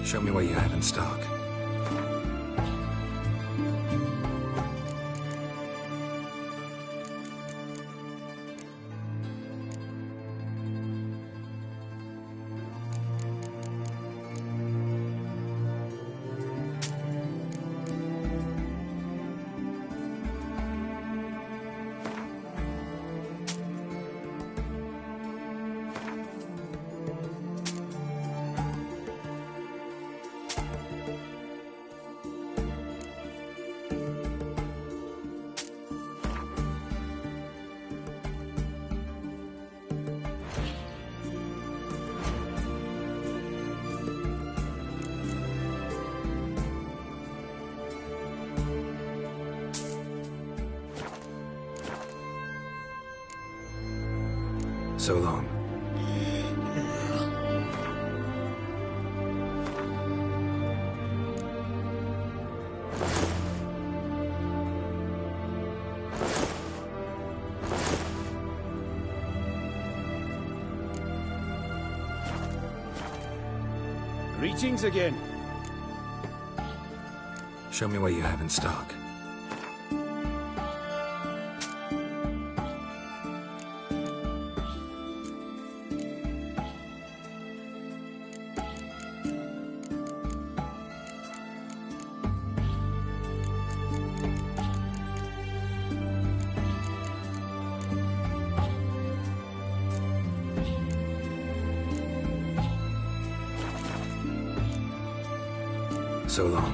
Show me what you have in stock. So long. Greetings again. Show me what you have in stock. So long.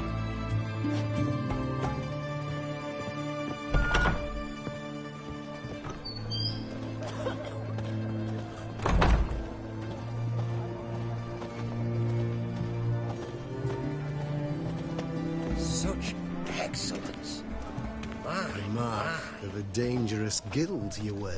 Such excellence. Remark of a dangerous guild you were.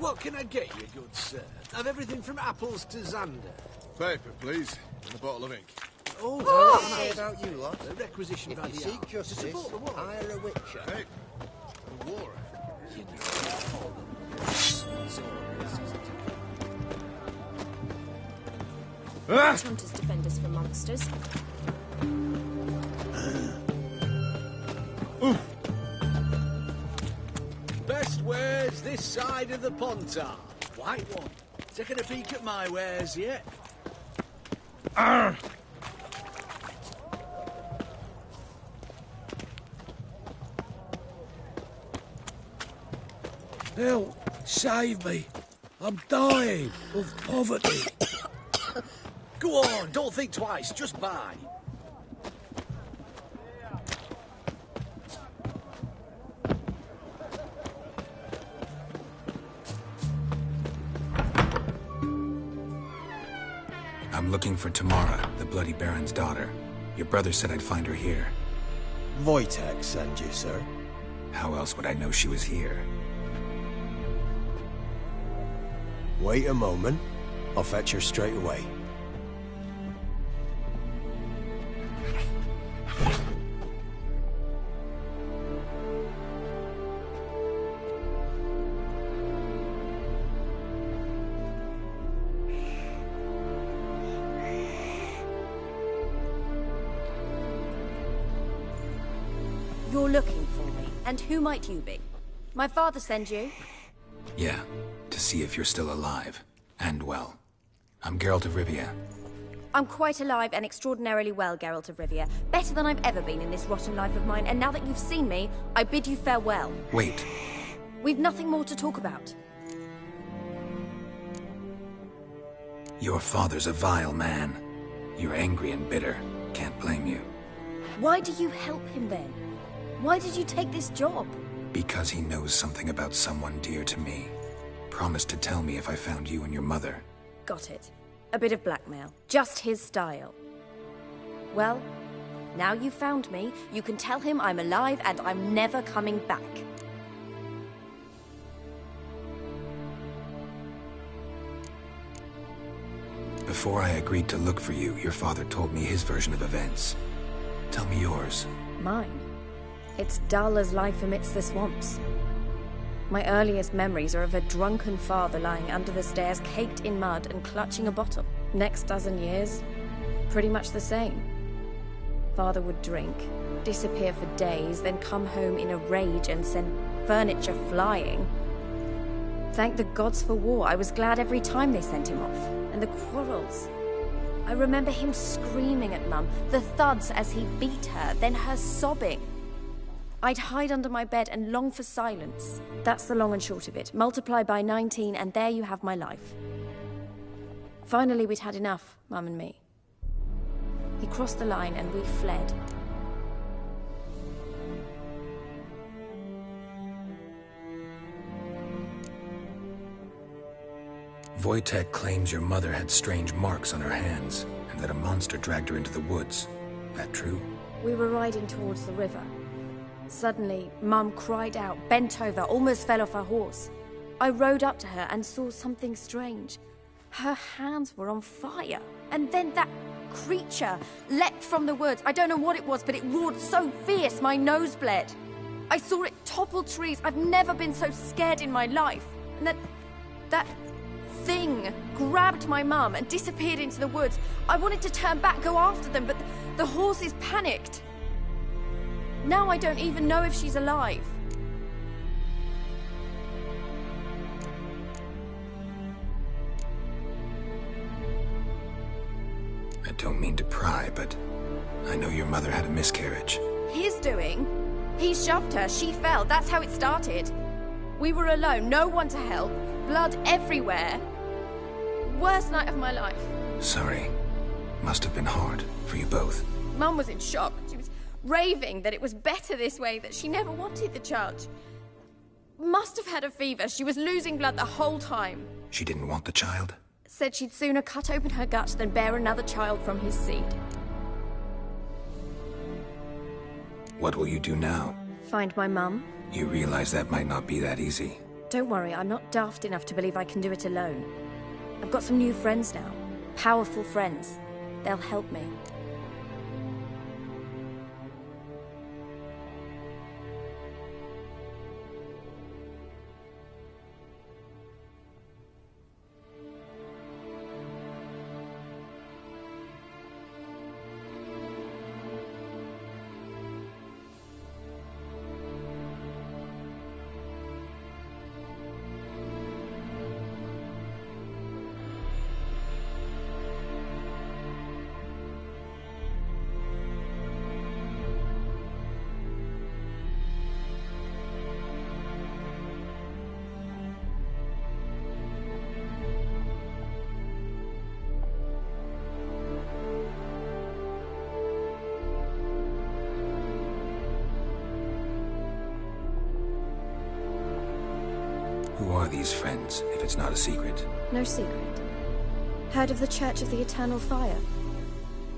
What can I get you, good sir? I've everything from apples to Xander. Paper, please, and a bottle of ink. Oh, What can I say about you lot? the requisition If by you the seek hour. To justice, support the war. hire a witcher. Hey, the war. You know, all the sweet Hunters defenders for monsters. Best wares this side of the Pontar. White one. Taking a peek at my wares yet? Help! Save me! I'm dying of poverty. Go on, don't think twice, just buy. I'm looking for Tamara, the Bloody Baron's daughter. Your brother said I'd find her here. Wojtek send you, sir. How else would I know she was here? Wait a moment. I'll fetch her straight away. You're looking for me. And who might you be? My father send you? Yeah, to see if you're still alive. And well. I'm Geralt of Rivia. I'm quite alive and extraordinarily well, Geralt of Rivia. Better than I've ever been in this rotten life of mine, and now that you've seen me, I bid you farewell. Wait. We've nothing more to talk about. Your father's a vile man. You're angry and bitter. Can't blame you. Why do you help him then? Why did you take this job? Because he knows something about someone dear to me. Promised to tell me if I found you and your mother. Got it. A bit of blackmail. Just his style. Well, now you've found me, you can tell him I'm alive and I'm never coming back. Before I agreed to look for you, your father told me his version of events. Tell me yours. Mine? It's dull as life amidst the swamps. My earliest memories are of a drunken father lying under the stairs, caked in mud and clutching a bottle. Next dozen years, pretty much the same. Father would drink, disappear for days, then come home in a rage and send furniture flying. Thank the gods for war. I was glad every time they sent him off. And the quarrels. I remember him screaming at Mum, the thuds as he beat her, then her sobbing. I'd hide under my bed and long for silence. That's the long and short of it. Multiply by 19 and there you have my life. Finally, we'd had enough, Mum and me. He crossed the line and we fled. Wojtek claims your mother had strange marks on her hands, and that a monster dragged her into the woods. That true? We were riding towards the river. Suddenly, Mum cried out, bent over, almost fell off her horse. I rode up to her and saw something strange. Her hands were on fire. And then that creature leapt from the woods. I don't know what it was, but it roared so fierce my nose bled. I saw it topple trees. I've never been so scared in my life. And that thing grabbed my mum and disappeared into the woods. I wanted to turn back, go after them, but the horses panicked. Now I don't even know if she's alive. I don't mean to pry, but I know your mother had a miscarriage. His doing? He shoved her, she fell, that's how it started. We were alone, no one to help, blood everywhere. Worst night of my life. Sorry. Must have been hard for you both. Mum was in shock. She was raving that it was better this way, that she never wanted the child. Must have had a fever. She was losing blood the whole time. She didn't want the child? Said she'd sooner cut open her gut than bear another child from his seed. What will you do now? Find my mum. You realize that might not be that easy. Don't worry, I'm not daft enough to believe I can do it alone. I've got some new friends now. Powerful friends. They'll help me. Who are these friends, if it's not a secret? No secret. Heard of the Church of the Eternal Fire?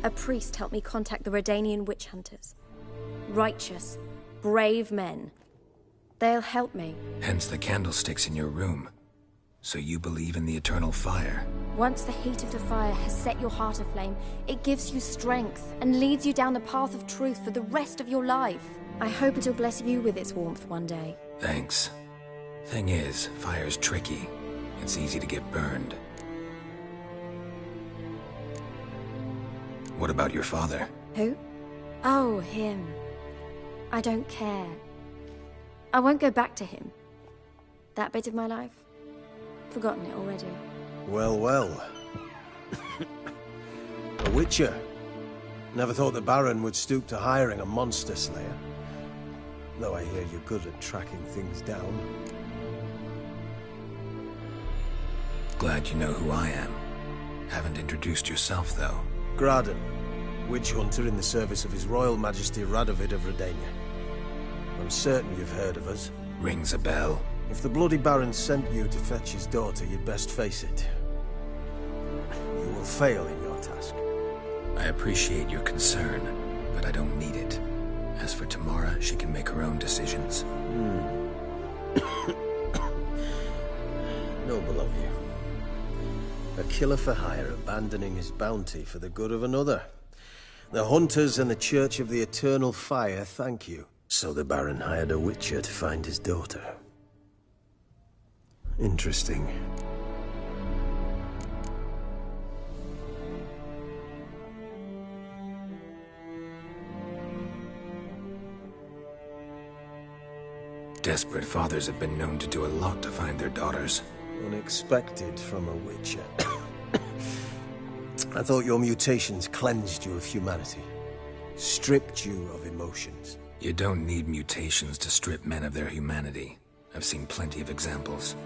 A priest helped me contact the Redanian witch hunters. Righteous, brave men. They'll help me. Hence the candlesticks in your room. So you believe in the eternal fire? Once the heat of the fire has set your heart aflame, it gives you strength and leads you down the path of truth for the rest of your life. I hope it'll bless you with its warmth one day. Thanks. Thing is, fire's tricky. It's easy to get burned. What about your father? Who? Oh, him. I don't care. I won't go back to him. That bit of my life? Forgotten it already. Well, well. A witcher. Never thought the Baron would stoop to hiring a monster slayer. Though I hear you're good at tracking things down. Glad you know who I am. Haven't introduced yourself, though. Graden, witch hunter in the service of His Royal Majesty Radovid of Redania. I'm certain you've heard of us. Rings a bell. If the Bloody Baron sent you to fetch his daughter, you'd best face it. You will fail in your task. I appreciate your concern, but I don't need it. As for Tamara, she can make her own decisions. Noble of you. A killer for hire abandoning his bounty for the good of another. The hunters and the Church of the Eternal Fire thank you. So the Baron hired a witcher to find his daughter. Interesting. Desperate fathers have been known to do a lot to find their daughters. Unexpected from a witcher. I thought your mutations cleansed you of humanity. Stripped you of emotions. You don't need mutations to strip men of their humanity. I've seen plenty of examples.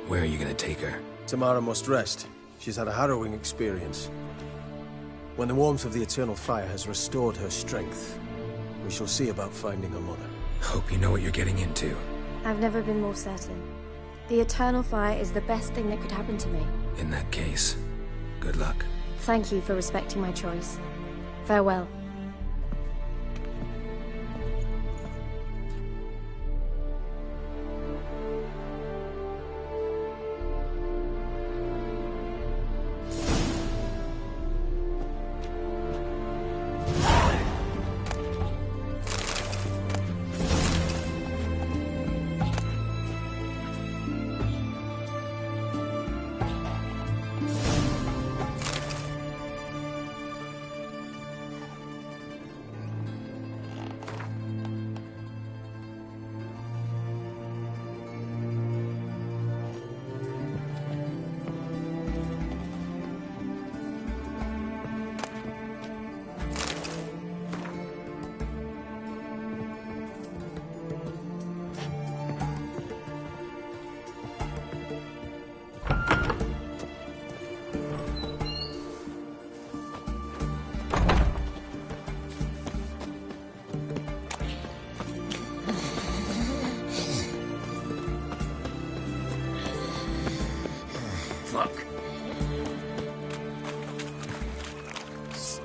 Where are you gonna take her? Tamara must rest. She's had a harrowing experience. When the warmth of the eternal fire has restored her strength, we shall see about finding her mother. Hope you know what you're getting into. I've never been more certain. The Eternal Fire is the best thing that could happen to me. In that case, good luck. Thank you for respecting my choice. Farewell.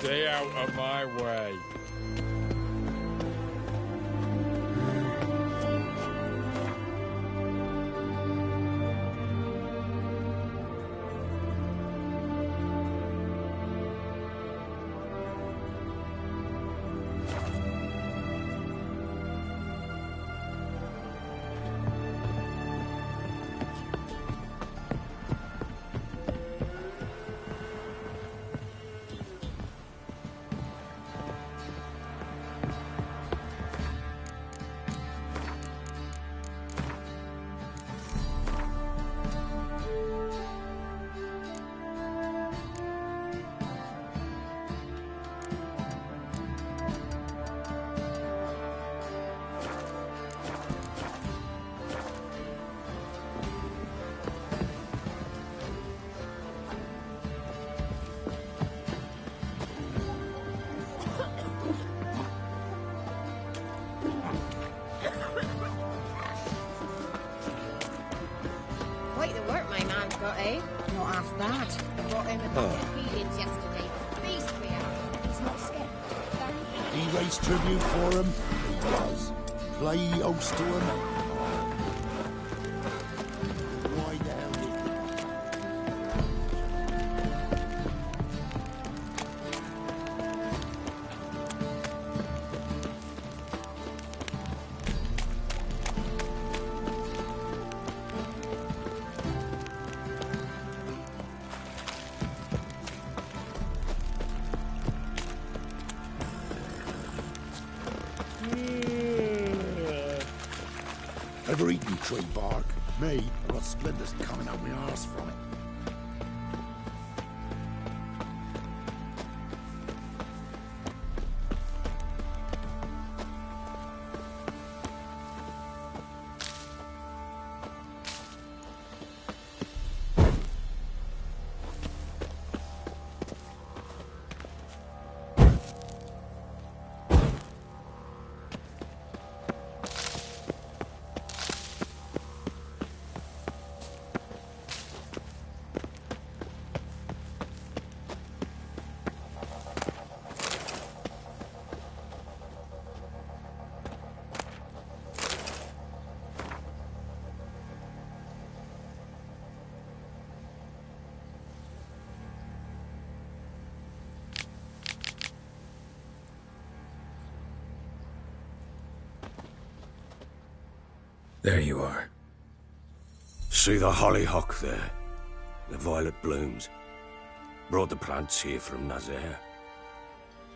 Stay out of my way. Quite the work my man's got, eh? Not half bad. Brought him a bucket of feelings yesterday. Beast we are. He's not scared. He raised tribute for him. He was. Play host to him. Why down it? Ever eaten tree bark? Me? I've got splinters coming out my arse from it. There you are. See the hollyhock there? The violet blooms. Brought the plants here from Nazaire.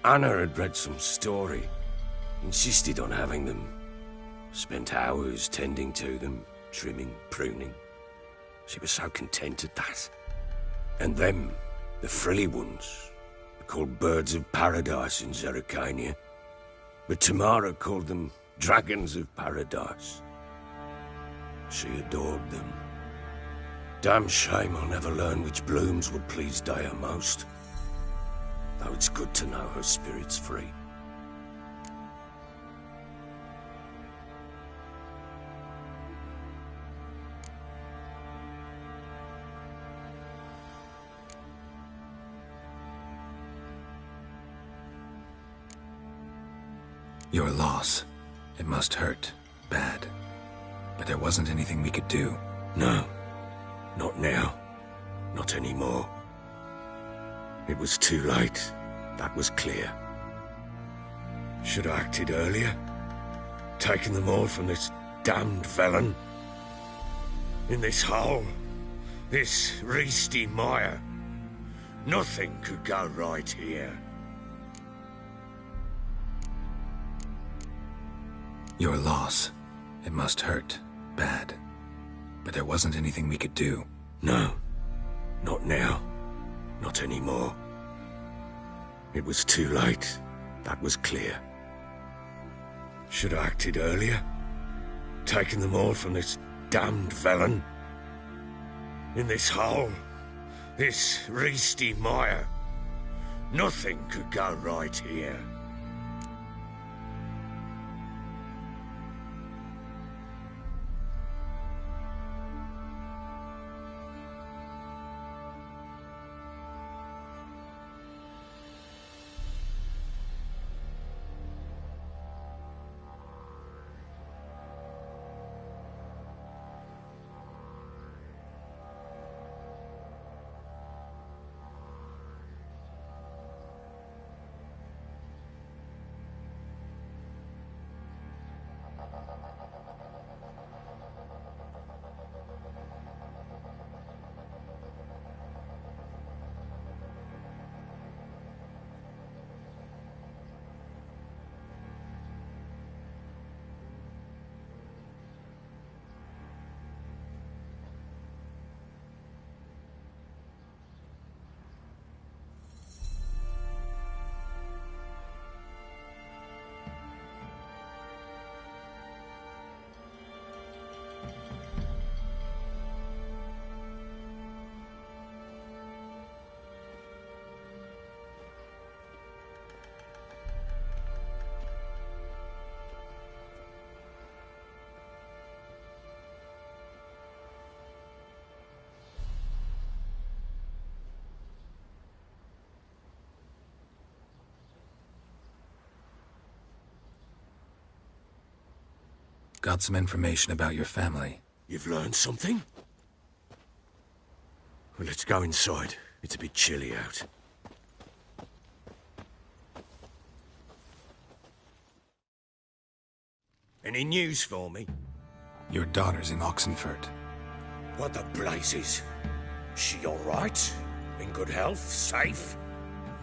Anna had read some story. Insisted on having them. Spent hours tending to them, trimming, pruning. She was so content at that. And them, the frilly ones, called birds of paradise in Zerrikania. But Tamara called them dragons of paradise. She adored them. Damn shame I'll never learn which blooms would please Daya most. Though it's good to know her spirit's free. Your loss. It must hurt. Bad. But there wasn't anything we could do. No. Not now. Not anymore. It was too late. That was clear. Should have acted earlier. Taken them all from this damned felon. In this hole. This reesty mire. Nothing could go right here. Your loss. It must hurt. Bad. But there wasn't anything we could do. No. Not now. Not anymore. It was too late. That was clear. Should have acted earlier. Taken them all from this damned felon. In this hole. This reesty mire. Nothing could go right here. Got some information about your family. You've learned something? Well, let's go inside. It's a bit chilly out. Any news for me? Your daughter's in Oxenfurt. What the blazes? She all right? In good health? Safe?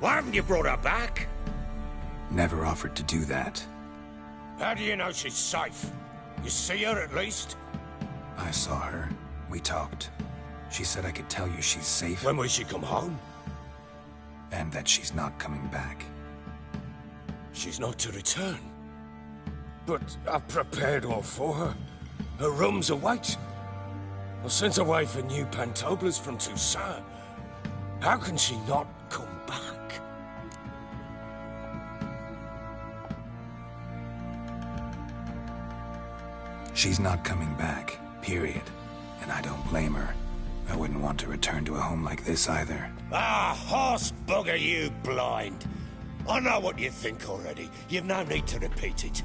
Why haven't you brought her back? Never offered to do that. How do you know she's safe? You see her at least? I saw her. We talked. She said I could tell you she's safe. When will she come home? And that she's not coming back. She's not to return. But I've prepared all for her. Her rooms await. I sent away for new Pantoblas from Toussaint. How can she not come back? She's not coming back, period. And I don't blame her. I wouldn't want to return to a home like this either. Ah, horse bugger you, blind. I know what you think already. You've no need to repeat it.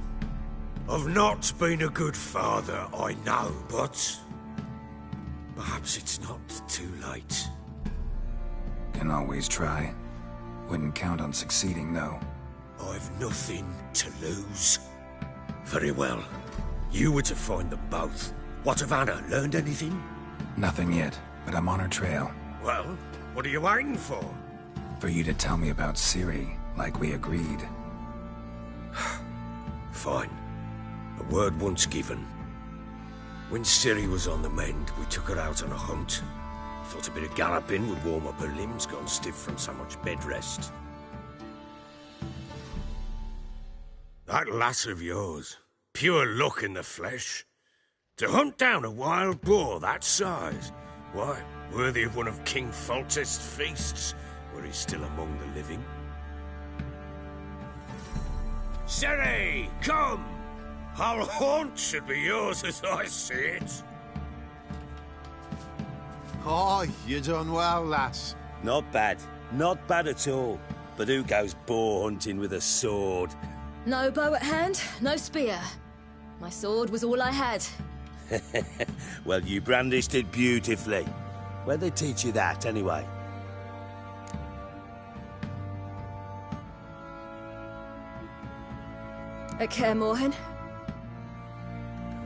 I've not been a good father, I know, but... perhaps it's not too late. Can always try. Wouldn't count on succeeding, though. I've nothing to lose. Very well. You were to find them both. What of Anna? Learned anything? Nothing yet, but I'm on her trail. Well, what are you waiting for? For you to tell me about Ciri, like we agreed. Fine. A word once given. When Ciri was on the mend, we took her out on a hunt. Thought a bit of galloping would warm up her limbs, gone stiff from so much bed rest. That lass of yours, pure luck in the flesh. To hunt down a wild boar that size, why, worthy of one of King Foltest's feasts, where he's still among the living. Ciri, come! Hull Haunt should be yours as I see it. Oh, you done well, lass. Not bad. Not bad at all. But who goes boar hunting with a sword? No bow at hand, no spear. My sword was all I had. Well, you brandished it beautifully. Where'd they teach you that, anyway? At Kaer Morhen.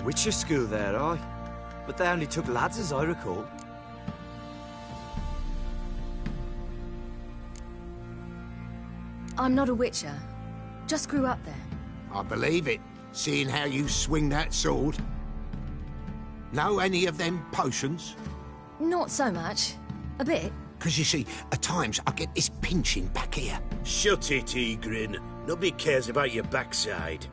Witcher school there, aye. But they only took lads, as I recall. I'm not a witcher. Just grew up there. I believe it, seeing how you swing that sword. Know any of them potions? Not so much. A bit. Because you see, at times I get this pinching back here. Shut it, Egrin. Nobody cares about your backside.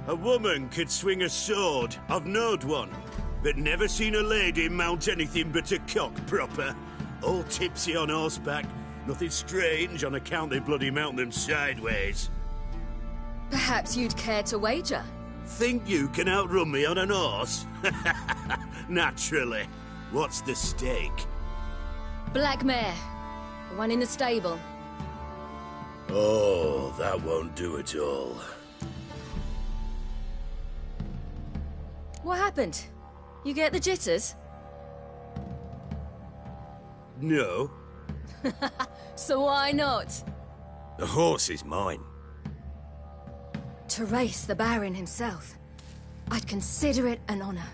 A woman could swing a sword. I've knowed one. But never seen a lady mount anything but a cock proper. All tipsy on horseback. Nothing strange on account they bloody mount them sideways. Perhaps you'd care to wager? Think you can outrun me on an horse? Naturally. What's the stake? Black mare. The one in the stable. Oh, that won't do at all. What happened? You get the jitters? No. So why not? The horse is mine. To race the Baron himself. I'd consider it an honor.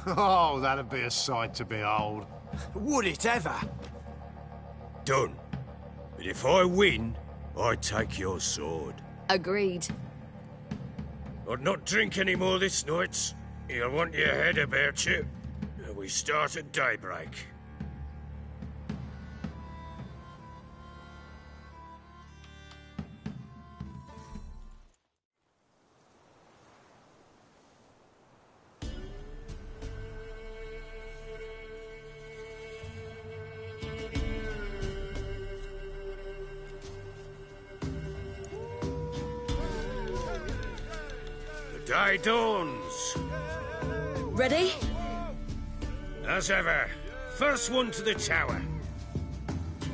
Oh, that'd be a sight to behold. Would it ever? Done. But if I win, I take your sword. Agreed. I'd not drink any more this night. You'll want your head about you. We start at daybreak. The day dawns. Ready? As ever. First one to the tower.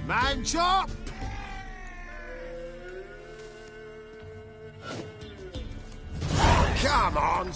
Man chop! Come on!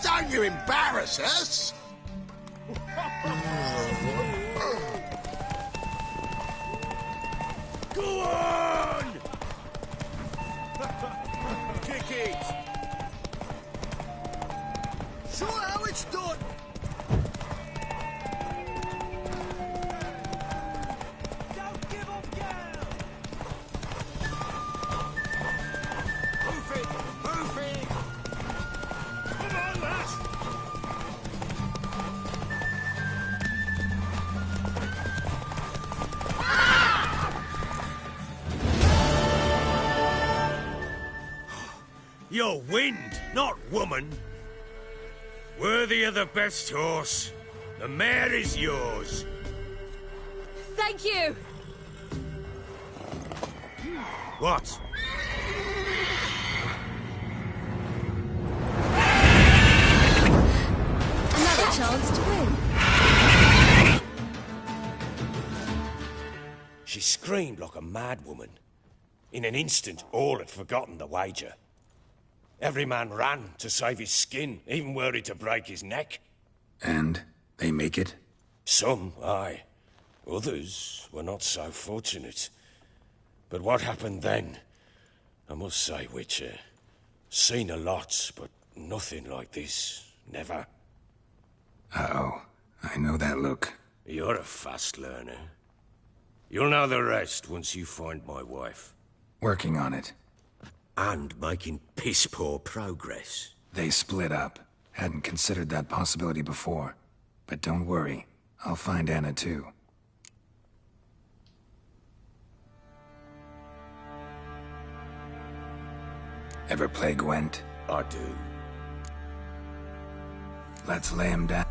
Don't you embarrass us! Go on! Kick it! Show how it's done! Don't give up, girl! Move it! Move it! Come on, lass! You're wind, not woman. Worthy of the best horse. The mare is yours. Thank you! What? Another chance to win. She screamed like a mad woman. In an instant, all had forgotten the wager. Every man ran to save his skin, even were he to break his neck. And they make it? Some, aye. Others were not so fortunate. But what happened then? I must say, Witcher, seen a lot, but nothing like this. Never. Uh-oh. I know that look. You're a fast learner. You'll know the rest once you find my wife. Working on it. And making piss-poor progress. They split up. Hadn't considered that possibility before. But don't worry. I'll find Anna too. Ever play Gwent? I do. Let's lay him down.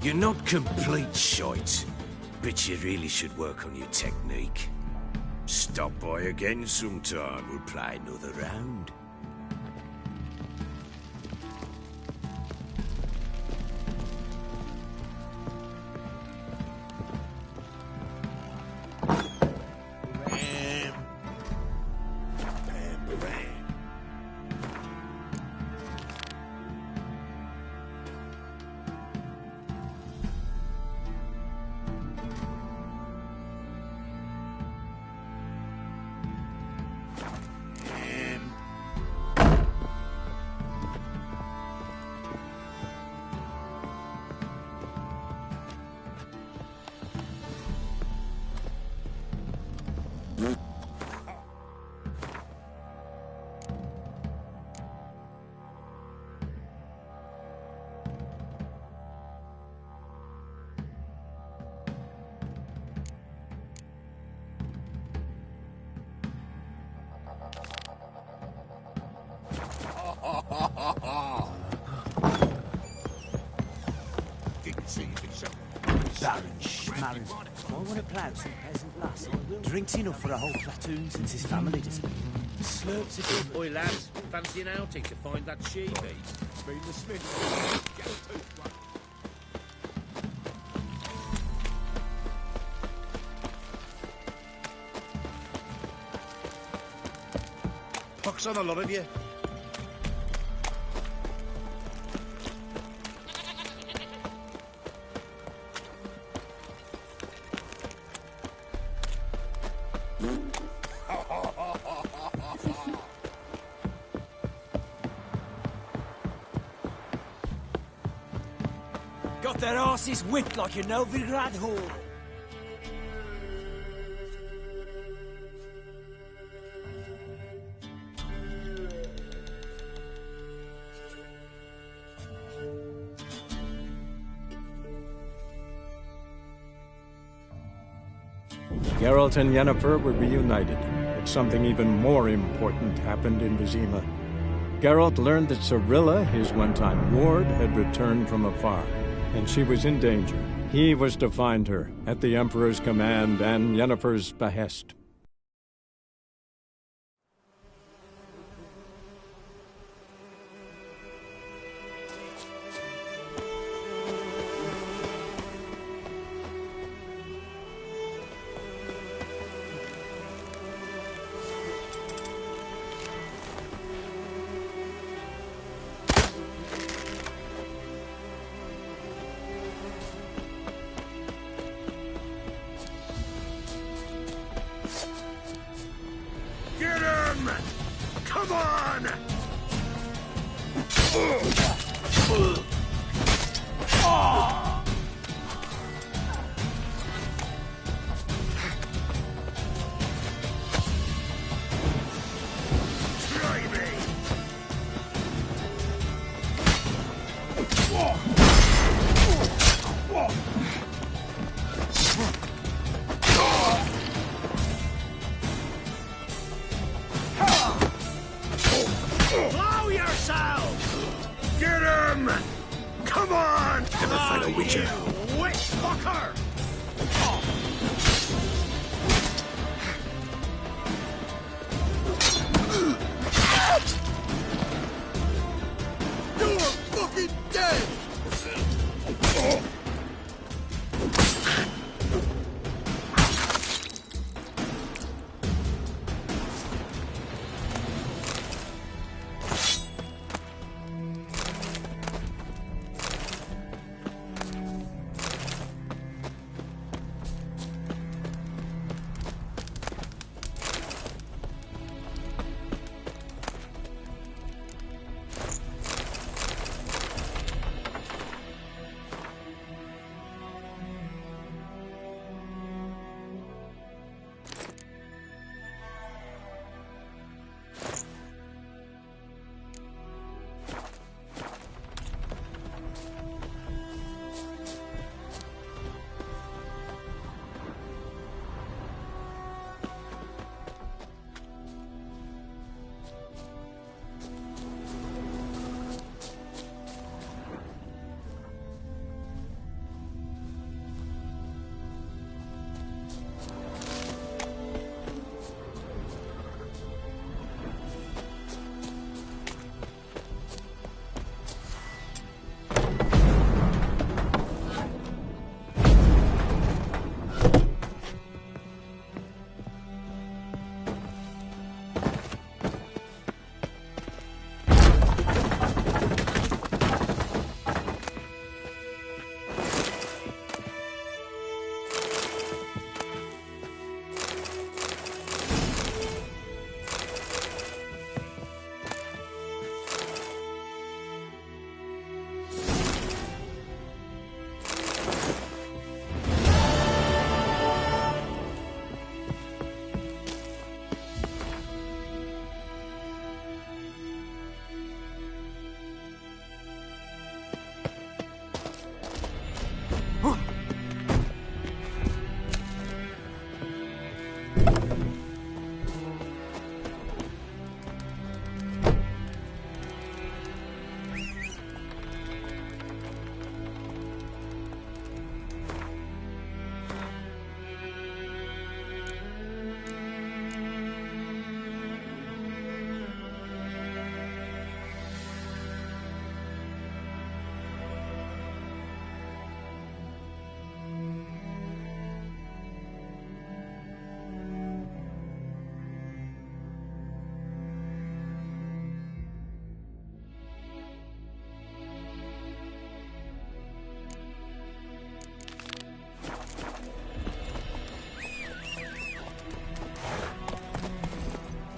You're not complete shite, but you really should work on your technique. Stop by again sometime, we'll play another round. Baron Schmarren. I want to plough some peasant lass. Drinks enough for a whole platoon since his family does it. Slurps a bit. Oi, lads, fancy an outing to find that sheep? Been the smith. Pox on a lot of you. Got their asses whipped like a Novigrad whore. Geralt and Yennefer were reunited, but something even more important happened in Vizima. Geralt learned that Cirilla, his one-time ward, had returned from afar, and she was in danger. He was to find her, at the Emperor's command and Yennefer's behest. Get him! Come on! Try me! Blow yourself! Get him! Come on! Never fight a Witcher. You witch fucker! You're fucking dead!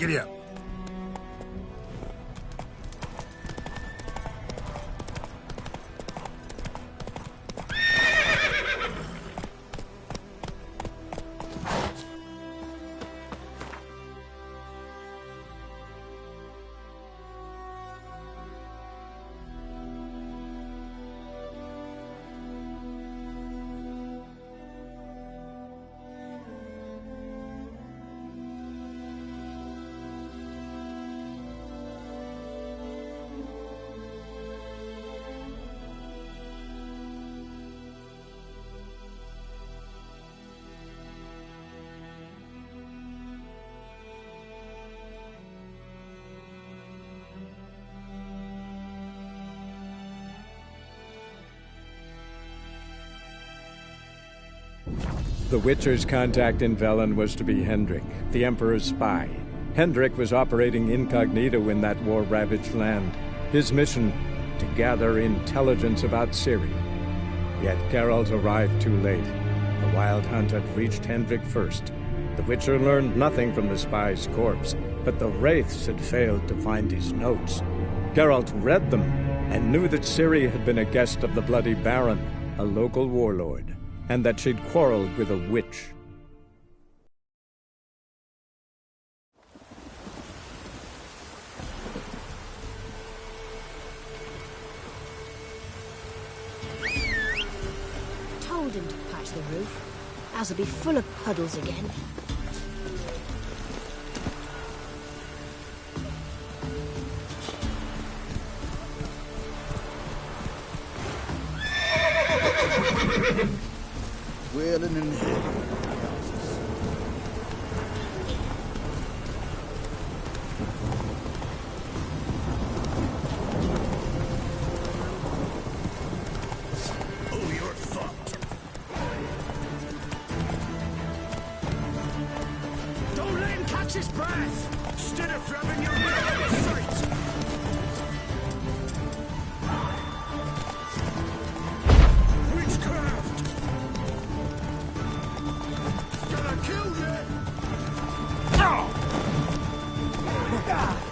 Giddy up. The Witcher's contact in Velen was to be Hendrik, the Emperor's spy. Hendrik was operating incognito in that war-ravaged land. His mission, to gather intelligence about Ciri. Yet Geralt arrived too late. The Wild Hunt had reached Hendrik first. The Witcher learned nothing from the spy's corpse, but the Wraiths had failed to find his notes. Geralt read them, and knew that Ciri had been a guest of the Bloody Baron, a local warlord, and that she'd quarreled with a witch. Told him to patch the roof. As it'll be full of puddles again. Wailing and heavy. Oh, you're fucked. Don't let him catch his breath! Instead of grabbing your sight! Witchcraft! Gonna kill you! Gods!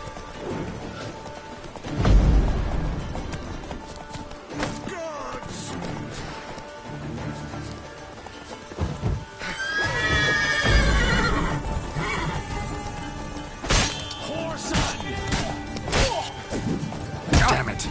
Damn it.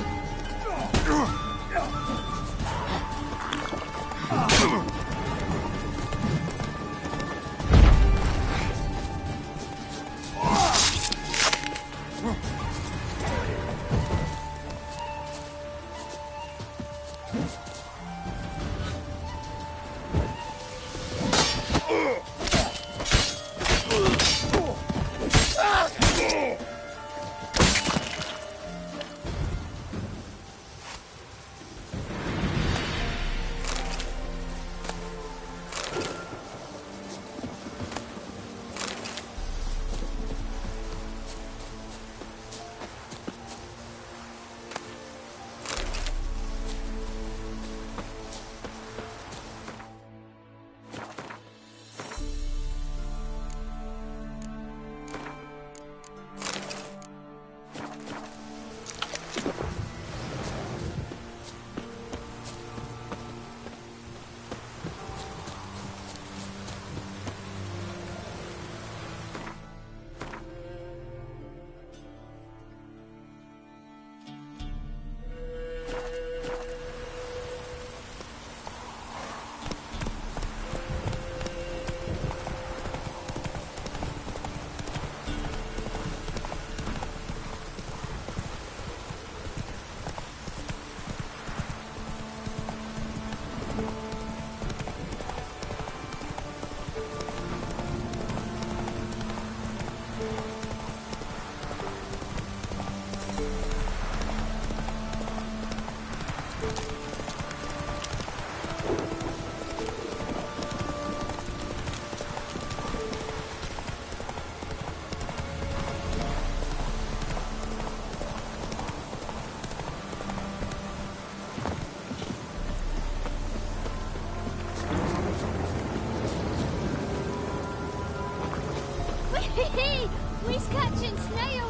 We's catching snails!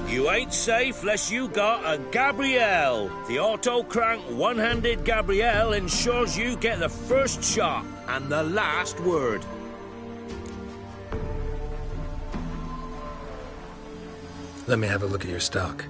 You ain't safe less you got a Gabrielle. The auto-crank one-handed Gabrielle ensures you get the first shot and the last word. Let me have a look at your stock.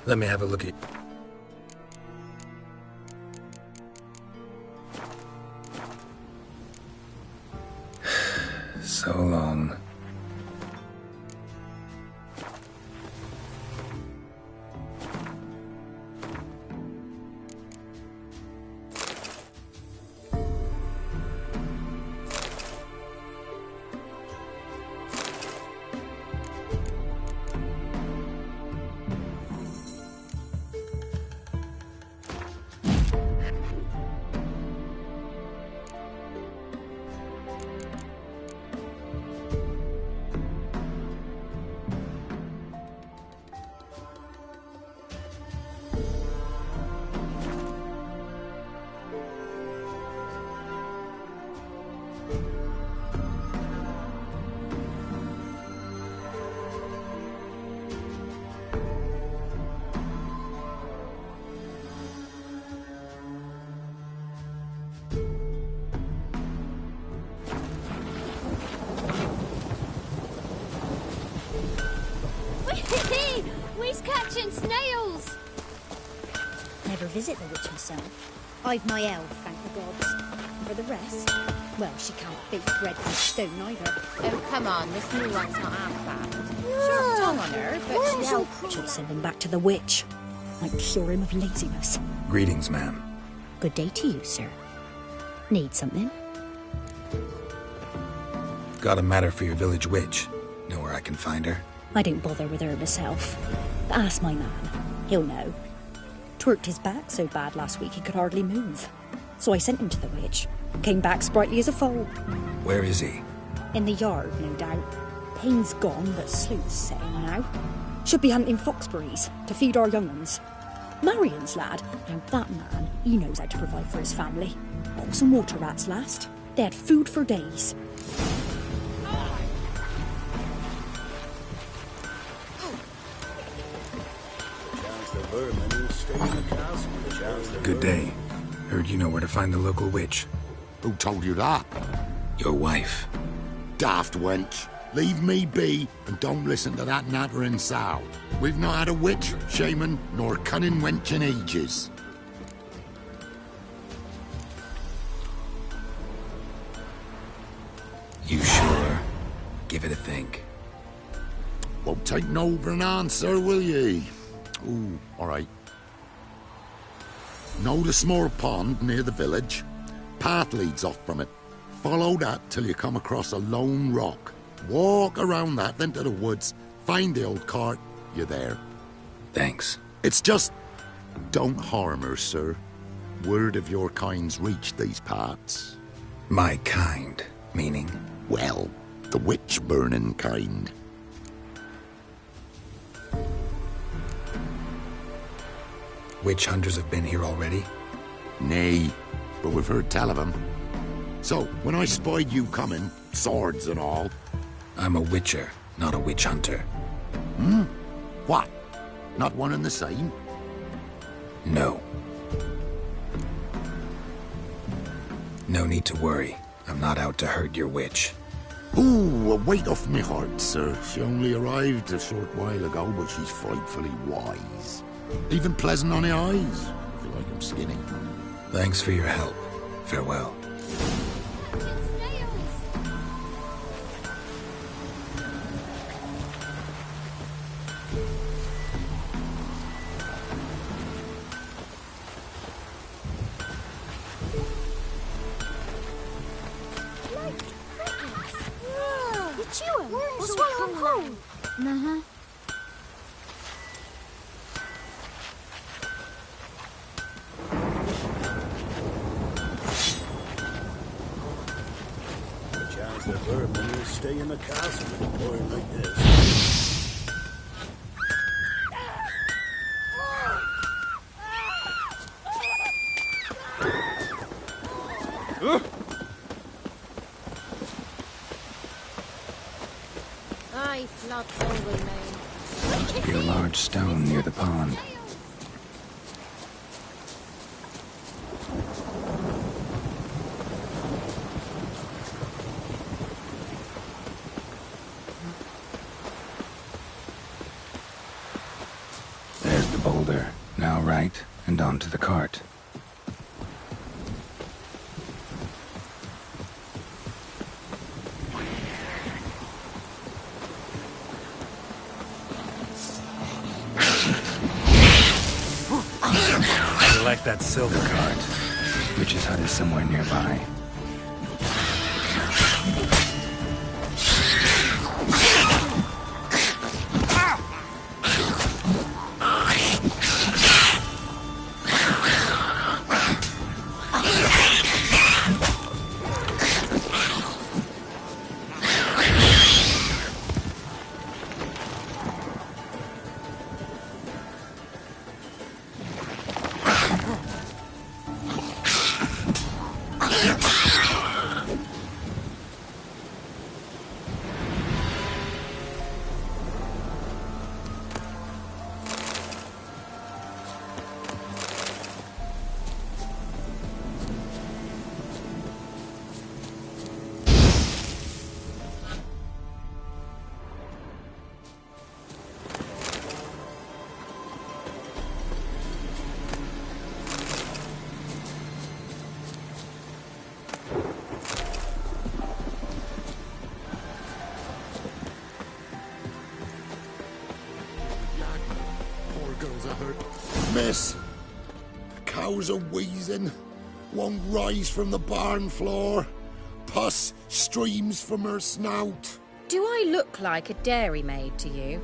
Let me have a look at... So long. visit the witch myself. I've my elf, thank the gods. And for the rest, well, she can't bake bread from stone either. Oh, come on, this new one's not half bad. Sharp tongue on her, but she's out. Should send him back to the witch. Might cure him of laziness. Greetings, ma'am. Good day to you, sir. Need something? Got a matter for your village witch. Know where I can find her? I don't bother with her myself. But ask my man. He'll know. Twerked his back so bad last week he could hardly move. So I sent him to the witch. Came back sprightly as a foal. Where is he? In the yard, no doubt. Pain's gone, but Sleuth's setting now. Should be hunting foxberries to feed our young ones. Marion's lad, now that man, he knows how to provide for his family. Got some water rats last. They had food for days. Good day. Heard you know where to find the local witch. Who told you that? Your wife. Daft wench. Leave me be and don't listen to that nattering sow. We've not had a witch, shaman, nor cunning wench in ages. You sure? Give it a think. Won't take no for an answer, will ye? Ooh, all right. Know the small pond near the village? Path leads off from it. Follow that till you come across a lone rock. Walk around that, then to the woods. Find the old cart. You're there. Thanks. It's just... don't harm her, sir. Word of your kind's reached these parts. My kind? Meaning? Well, the witch-burning kind. Witch hunters have been here already? Nay, but we've heard tell of them. So, when I spied you coming, swords and all... I'm a witcher, not a witch hunter. Hmm? What? Not one and the same? No. No need to worry. I'm not out to hurt your witch. Ooh, a weight off me heart, sir. She only arrived a short while ago, but she's frightfully wise. Even pleasant on the eyes, if you like 'em skinny. Thanks for your help. Farewell. We'll swallow them whole. Uh-huh. The vermin will stay in the castle with a boy like this. Aye, floods all remain. Must be a large stone near the pond. There's the boulder. Now right, and onto the cart. I like that silver cart. Witch's hut is somewhere nearby. miss. Cows are wheezing, won't rise from the barn floor. Pus streams from her snout. Do I look like a dairymaid to you?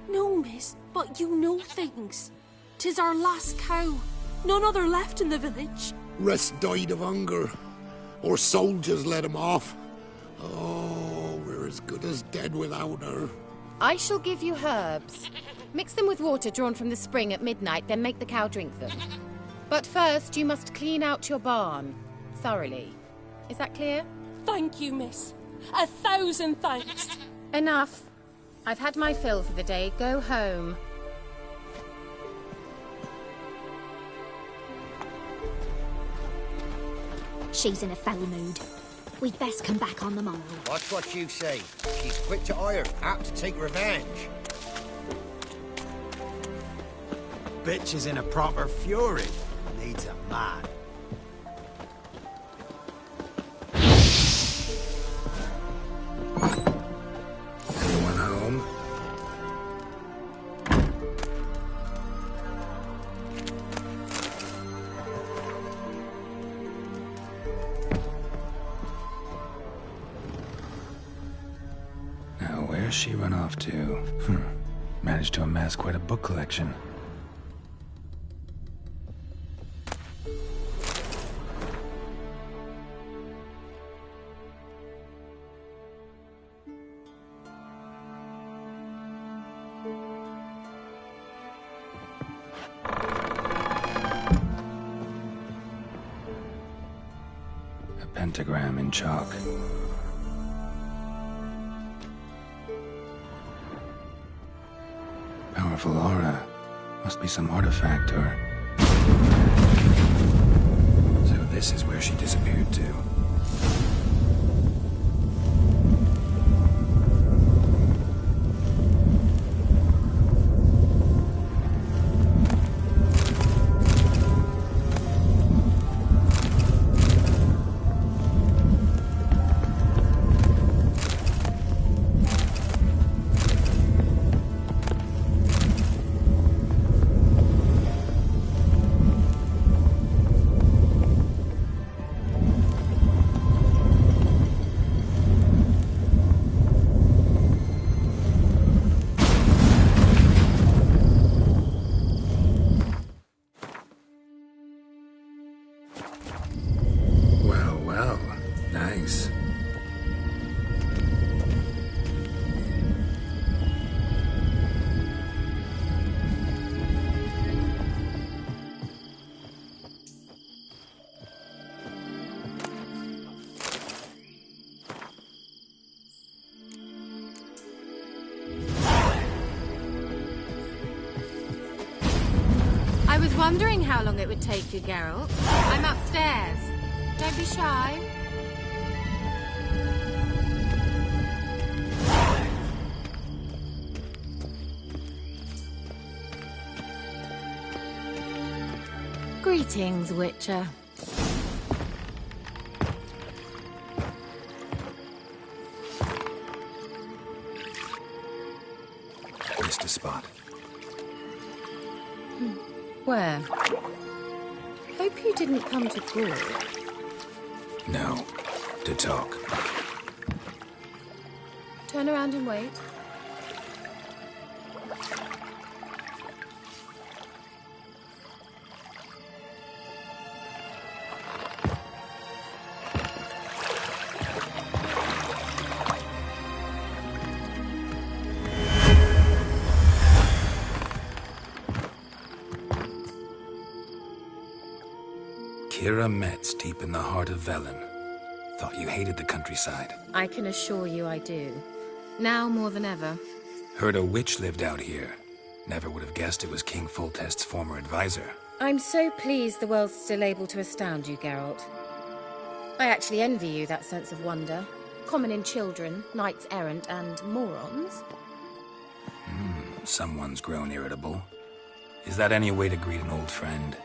No, miss, but you know things. 'Tis our last cow. None other left in the village. Rest died of hunger, or soldiers let him off. Oh, we're as good as dead without her. I shall give you herbs. Mix them with water drawn from the spring at midnight, then make the cow drink them. But first, you must clean out your barn. Thoroughly. Is that clear? Thank you, miss. 1,000 thanks. Enough. I've had my fill for the day. Go home. She's in a foul mood. We'd best come back on the morrow. Watch what you say. She's quick to ire, apt to take revenge. Bitch is in a proper fury. Needs a man. Anyone home? Now, where's she run off to? Managed to amass quite a book collection. Pentagram in chalk. Powerful aura. Must be some artifact or... So this is where she disappeared to. Well, nice. I was wondering how long it would take you, Geralt. I'm upstairs. Don't be shy. Greetings, Witcher. Missed a spot. Where? Hope you didn't come to Gaul. No. To talk. Turn around and wait. Kira Metz, deep in the heart of Velen. Thought you hated the countryside. I can assure you I do. Now more than ever. Heard a witch lived out here. Never would have guessed it was King Foltest's former advisor. I'm so pleased the world's still able to astound you, Geralt. I actually envy you that sense of wonder. Common in children, knights errant, and morons. Someone's grown irritable. Is that any way to greet an old friend?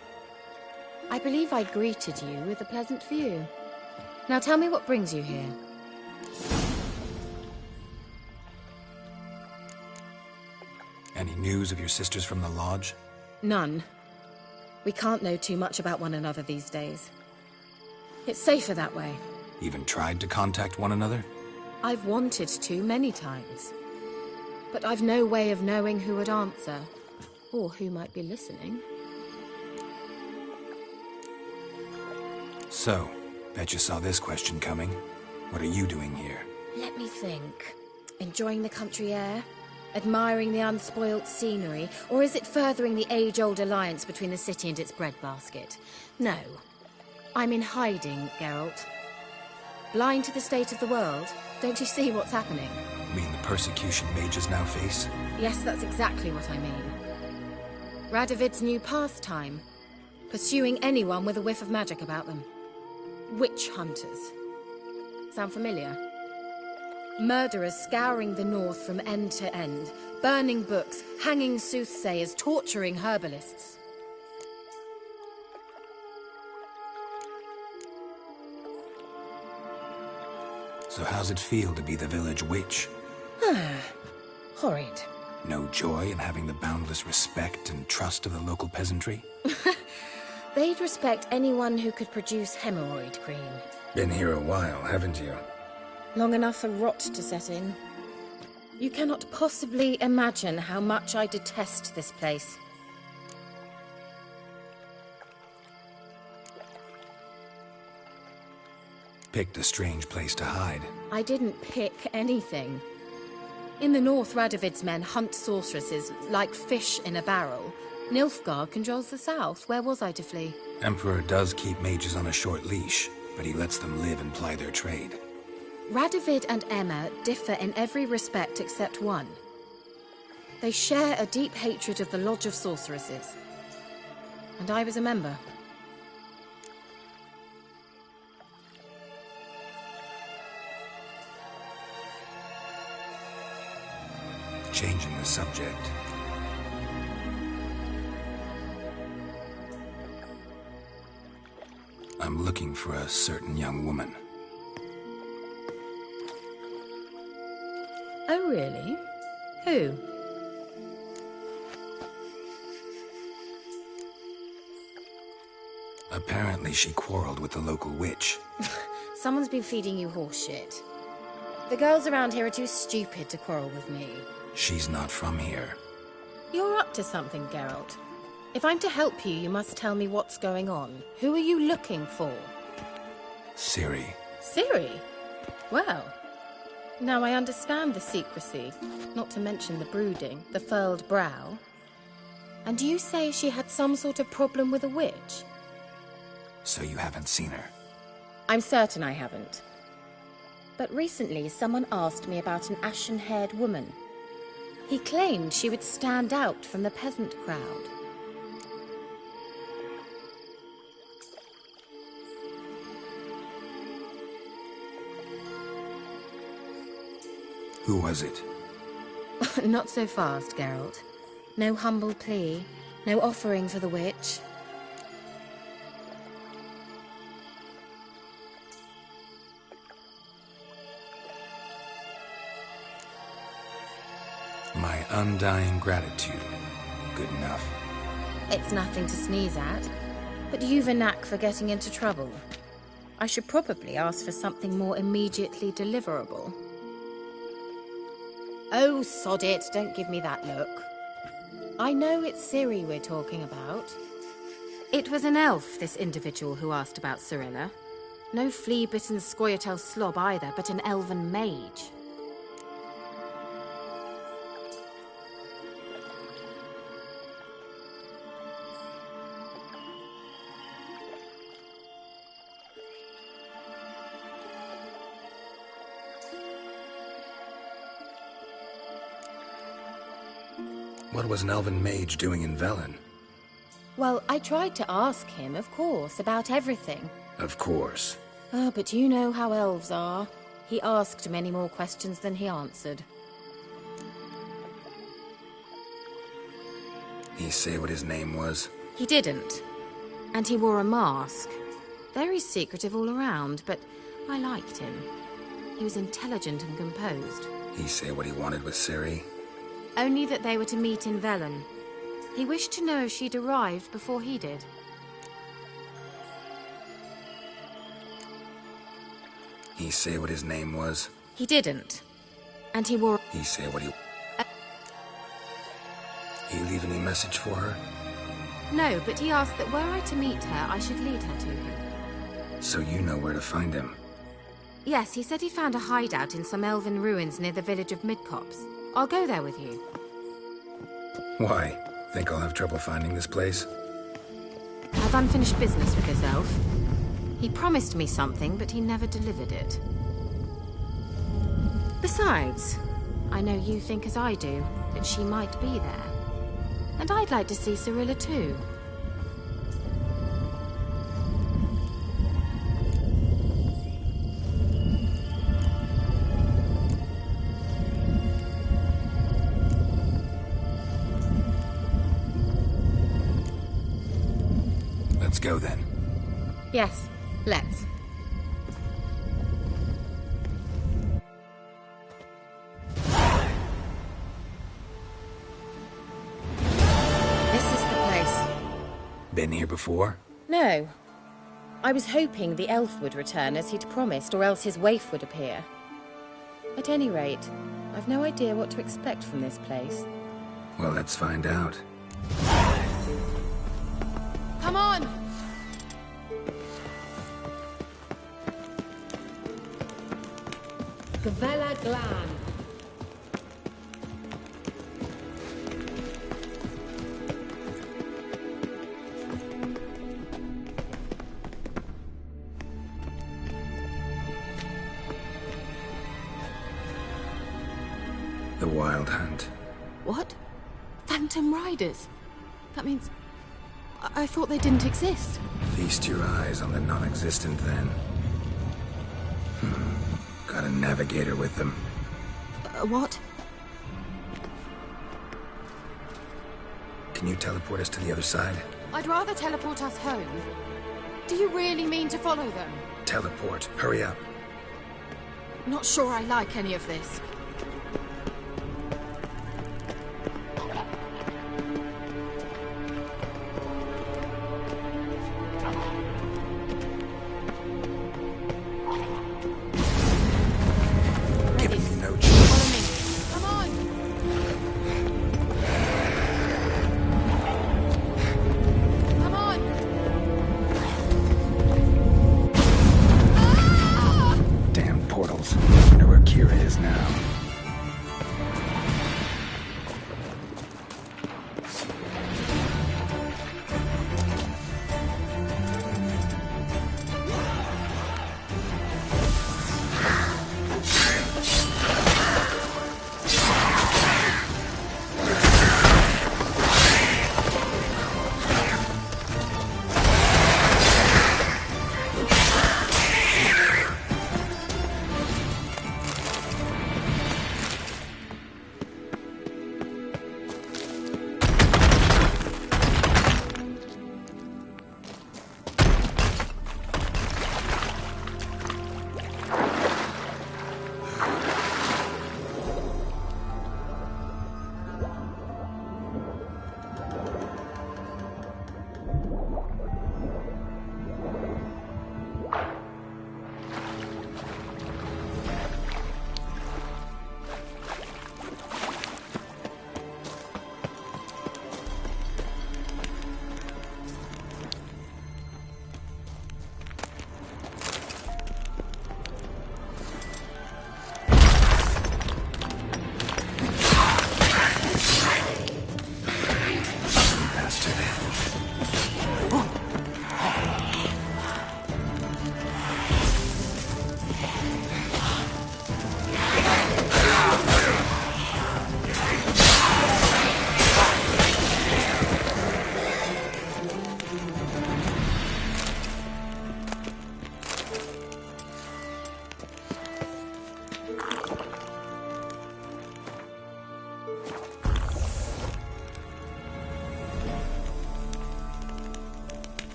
I believe I greeted you with a pleasant view. Now tell me what brings you here. Any news of your sisters from the lodge? None. We can't know too much about one another these days. It's safer that way. Even tried to contact one another? I've wanted to many times. But I've no way of knowing who would answer, or who might be listening. So, bet you saw this question coming. What are you doing here? Let me think. Enjoying the country air? Admiring the unspoilt scenery? Or is it furthering the age-old alliance between the city and its breadbasket? No. I'm in hiding, Geralt. Blind to the state of the world? Don't you see what's happening? Mean the persecution mages now face? Yes, that's exactly what I mean. Radovid's new pastime. Pursuing anyone with a whiff of magic about them. Witch hunters. Sound familiar? Murderers scouring the north from end to end, burning books, hanging soothsayers, torturing herbalists. So how's it feel to be the village witch? Horrid. No joy in having the boundless respect and trust of the local peasantry? They'd respect anyone who could produce hemorrhoid cream. Been here a while, haven't you? Long enough for rot to set in. You cannot possibly imagine how much I detest this place. Picked a strange place to hide. I didn't pick anything. In the north, Radovid's men hunt sorceresses like fish in a barrel. Nilfgaard controls the south. Where was I to flee? Emperor does keep mages on a short leash, but he lets them live and ply their trade. Radovid and Emma differ in every respect except one. They share a deep hatred of the Lodge of Sorceresses. And I was a member. Changing the subject. I'm looking for a certain young woman. Oh, really? Who? Apparently she quarreled with the local witch. Someone's been feeding you horseshit. The girls around here are too stupid to quarrel with me. She's not from here. You're up to something, Geralt. If I'm to help you, you must tell me what's going on. Who are you looking for? Ciri. Ciri? Well, now I understand the secrecy, not to mention the brooding, the furled brow. And you say she had some sort of problem with a witch? So you haven't seen her? I'm certain I haven't. But recently, someone asked me about an ashen-haired woman. He claimed she would stand out from the peasant crowd. Who was it? Not so fast, Geralt. No humble plea, no offering for the witch. My undying gratitude. Good enough. It's nothing to sneeze at, but you've a knack for getting into trouble. I should probably ask for something more immediately deliverable. Oh, sod it, don't give me that look. I know it's Ciri we're talking about. It was an elf, this individual who asked about Cirilla. No flea-bitten Scoia'tael slob either, but an elven mage. What was an elven mage doing in Velen? Well, I tried to ask him, of course, about everything. Of course. Oh, but you know how elves are. He asked many more questions than he answered. He say what his name was? He didn't. And he wore a mask. Very secretive all around, but I liked him. He was intelligent and composed. He say what he wanted with Ciri? Only that they were to meet in Velen. He wished to know if she'd arrived before he did. He say what his name was? He didn't. And he wore... He say what he... He leave any message for her? No, but he asked that were I to meet her, I should lead her to him. So you know where to find him? Yes, he said he found a hideout in some elven ruins near the village of Midcopse. I'll go there with you. Why? Think I'll have trouble finding this place? I've unfinished business with this elf. He promised me something, but he never delivered it. Besides, I know you think as I do, that she might be there. And I'd like to see Cirilla too. Let's go then. Yes, let's. This is the place. Been here before? No. I was hoping the elf would return as he'd promised, or else his waif would appear. At any rate, I've no idea what to expect from this place. Well, let's find out. Come on! Gavella Glan. The Wild Hunt. What? Phantom Riders? That means... I thought they didn't exist. Feast your eyes on the non-existent then. Got a navigator with them. What? Can you teleport us to the other side? I'd rather teleport us home. Do you really mean to follow them? Teleport. Hurry up. Not sure I like any of this. Portals. I wonder where Kira is now.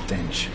stench.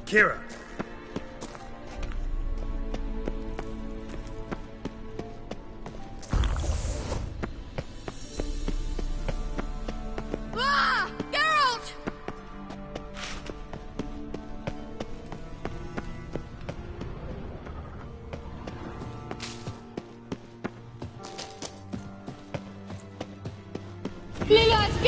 Kira! Ah! Geralt! Lillard's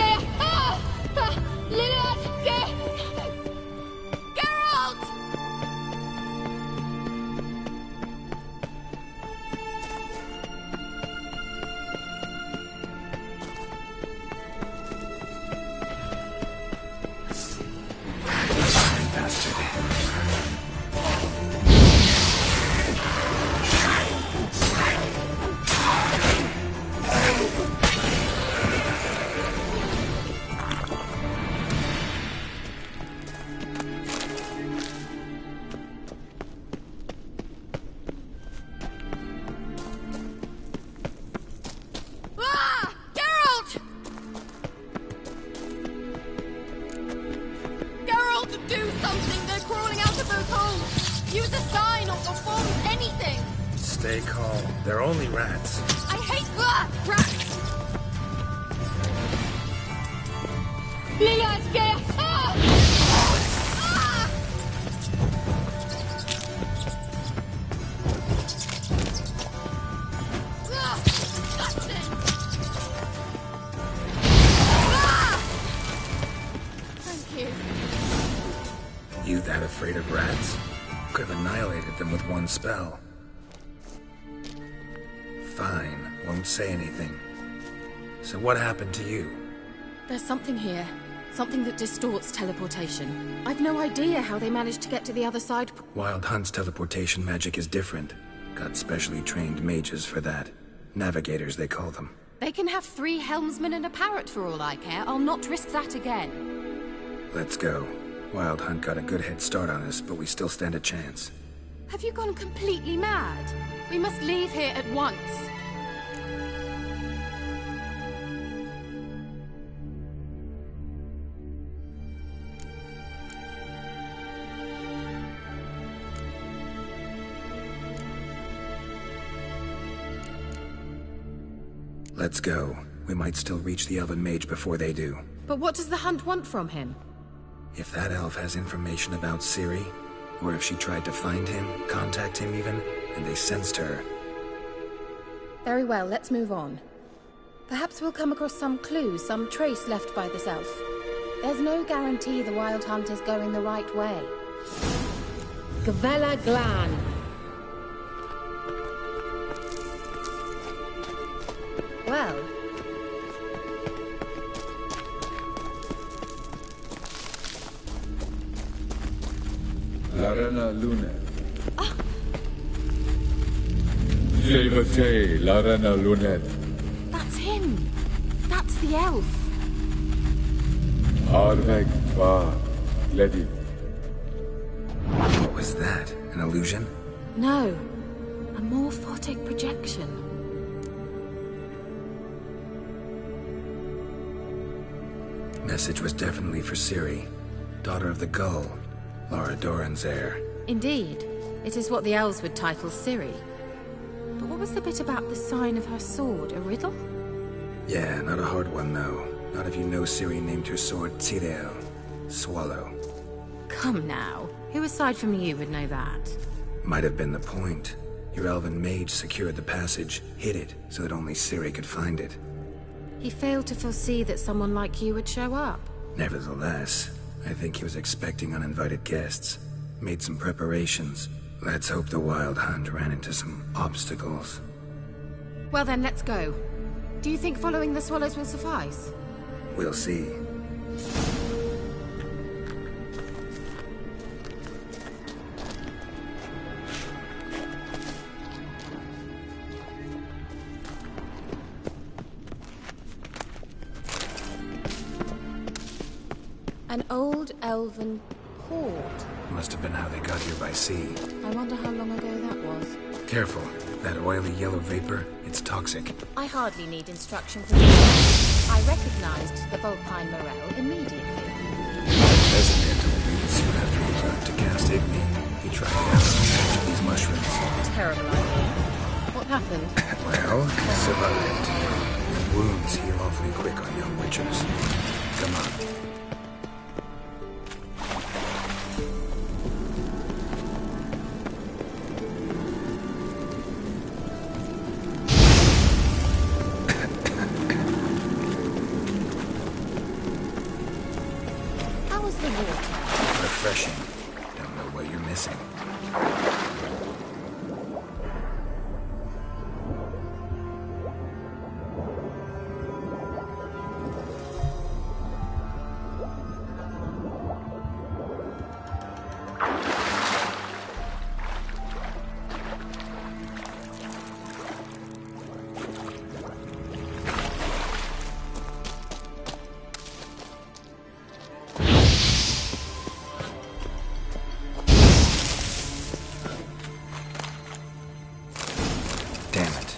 Stay calm. They're only rats. I hate rats! Lillard's gear! Ah! Ah! Ah! That's it! Ah! Thank you. You that afraid of rats? Could have annihilated them with one spell. Fine, won't say anything. So what happened to you? There's something here. Something that distorts teleportation. I've no idea how they managed to get to the other side. Wild Hunt's teleportation magic is different. Got specially trained mages for that. Navigators, they call them. They can have 3 helmsmen and a parrot for all I care. I'll not risk that again. Let's go. Wild Hunt got a good head start on us, but we still stand a chance. Have you gone completely mad? We must leave here at once. Let's go. We might still reach the Elven Mage before they do. But what does the Hunt want from him? If that elf has information about Ciri, or if she tried to find him, contact him even, and they sensed her. Very well, let's move on. Perhaps we'll come across some clue, some trace left by this elf. There's no guarantee the Wild Hunt is going the right way. Gavella Glan. Well... Larena Lunet. Levate, Larena Lunet. That's him! That's the elf! Arveg Va Ledi. What was that? An illusion? No. A Morphotic projection. Message was definitely for Ciri, daughter of the Gull, Lara Doran's heir. Indeed. It is what the elves would title Ciri. But what was the bit about the sign of her sword? A riddle? Yeah, not a hard one, though. Not if you know Ciri named her sword Tirel, Swallow. Come now. Who aside from you would know that? Might have been the point. Your elven mage secured the passage, hid it, so that only Ciri could find it. He failed to foresee that someone like you would show up. Nevertheless, I think he was expecting uninvited guests. Made some preparations. Let's hope the Wild Hunt ran into some obstacles. Well then, let's go. Do you think following the swallows will suffice? We'll see. An old elven port. Must have been how they got here by sea. I wonder how long ago that was. Careful. That oily yellow vapor, it's toxic. I hardly need instruction from you. I recognized the Vulpine Morel immediately. Vesemir told me that soon after he learned to cast Igni, he tried it out on a patch of these mushrooms. Terrible idea. What happened? Well, he survived. And wounds heal awfully quick on young witchers. Come on. Refreshing. Don't know what you're missing. Damn it.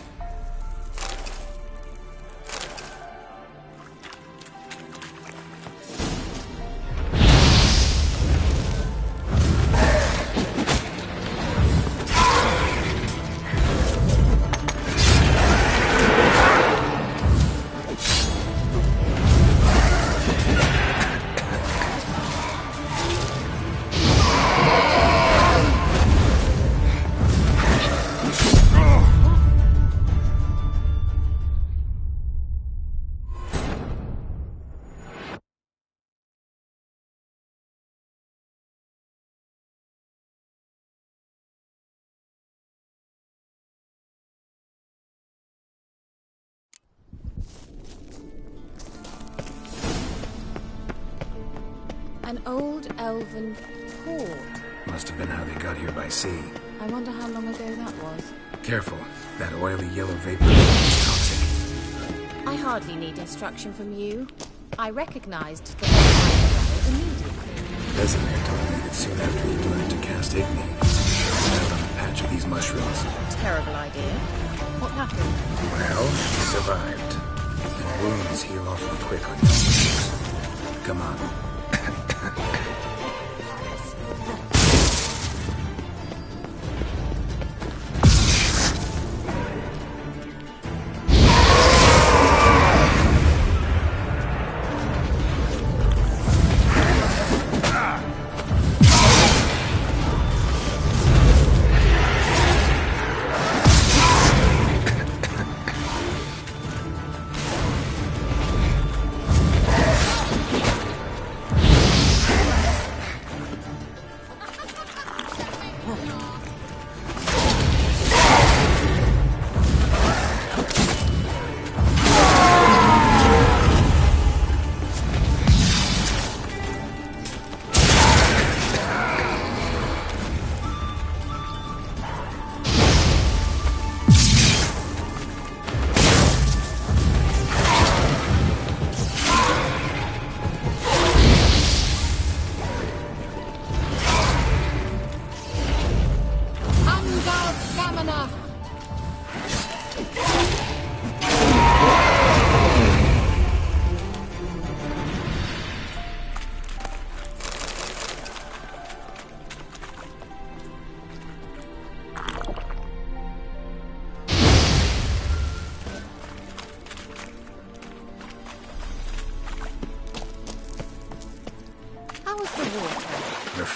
An old elven port. Must have been how they got here by sea. I wonder how long ago that was. Careful. That oily yellow vapor is toxic. I hardly need instruction from you. I recognized the Vulpine Morel immediately. Vesemir told me that soon after he learned to cast Igni, he tried out on a patch of these mushrooms. Terrible idea. What happened? Well, he survived. And wounds heal awfully quick on young witchers. Come on.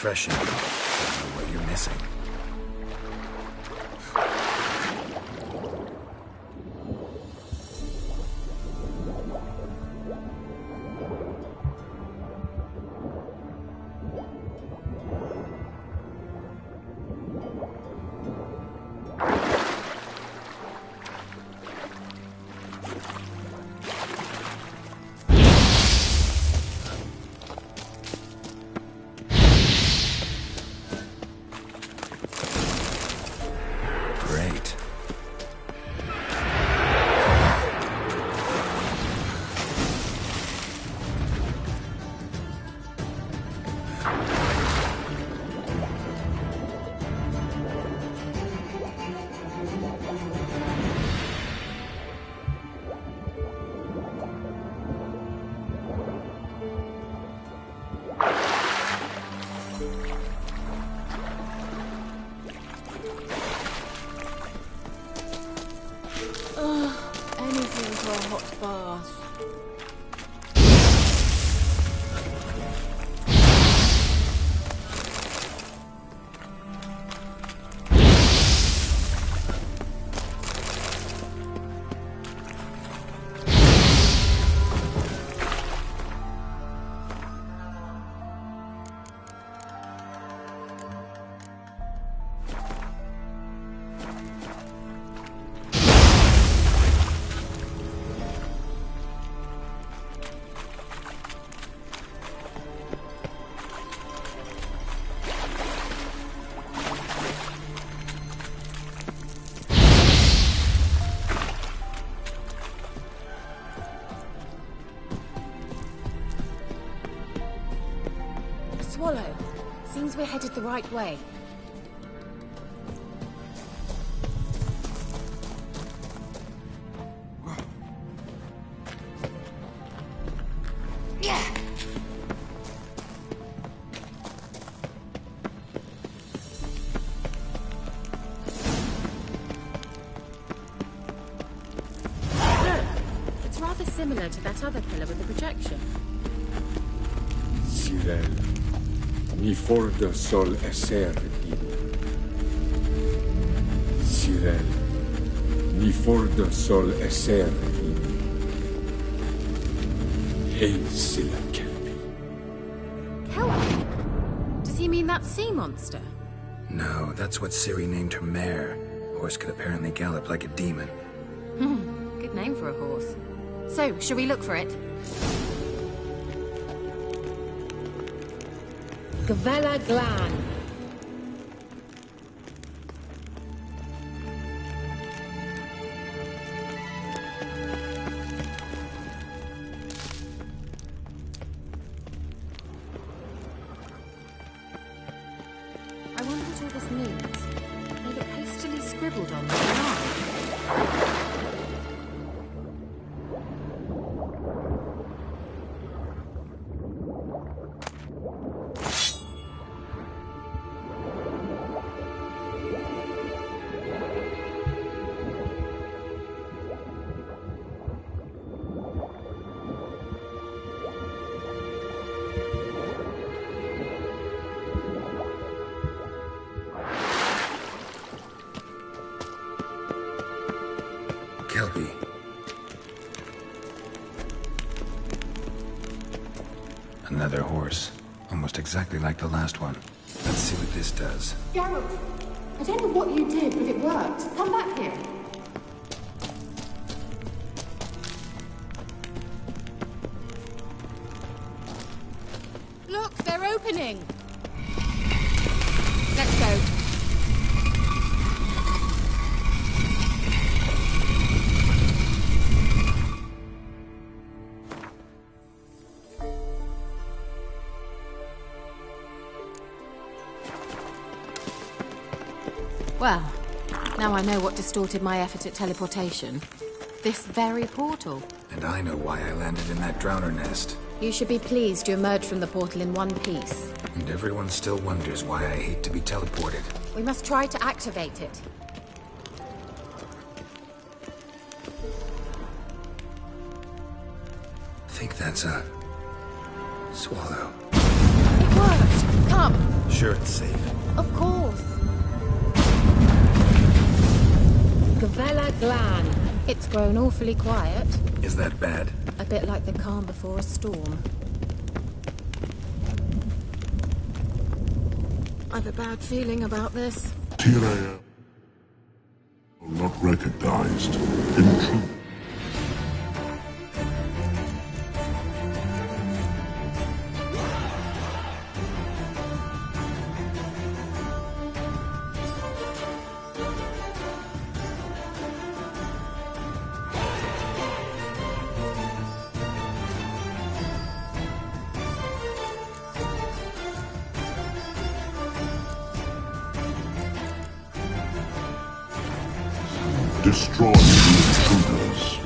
refreshing. I don't know what you're missing. Great. Anything for a hot bath. Swallow. Seems we're headed the right way. It's rather similar to that other pillar with the projection. Cyril, mi forda sol esser in. Cyril, mi forda sol esser in. Hail Silla Kelpie. Kelpie? Does he mean that sea monster? No, that's what Ciri named her mare. Horse could apparently gallop like a demon. Good name for a horse. So, shall we look for it? Gavella Glan. I wonder what all this means. They look hastily scribbled on the ground. Kelpie. Another horse. Almost exactly like the last one. Let's see what this does. Geralt, I don't know what you did, but it worked. Come back here. Look, they're opening. Let's go. Well, now I know what distorted my effort at teleportation. This very portal. And I know why I landed in that drowner nest. You should be pleased you emerged from the portal in one piece. And everyone still wonders why I hate to be teleported. We must try to activate it. I think that's a... swallow. It worked! Come! Sure it's safe? Of course. Gavella Glan. It's grown awfully quiet. Is that bad? A bit like the calm before a storm. I've a bad feeling about this. Tyrael. Not recognized. Intrude. Destroy the intruders.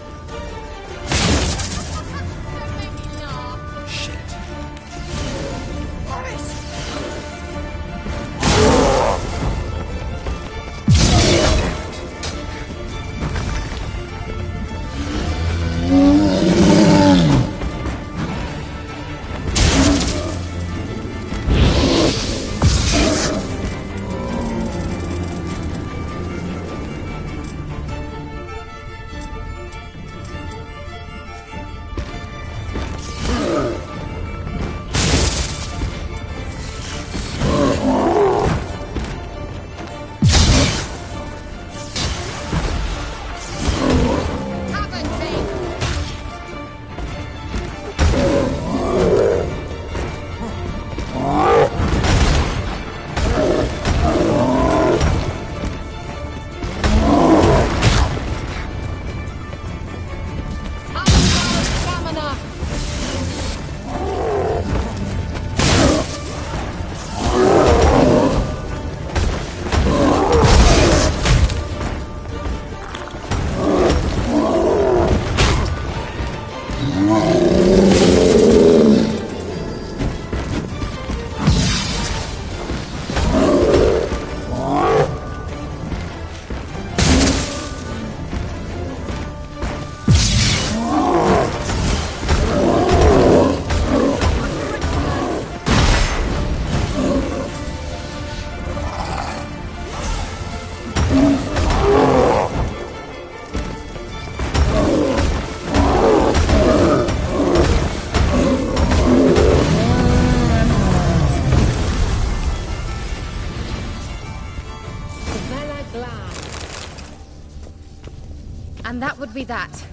And that would be that.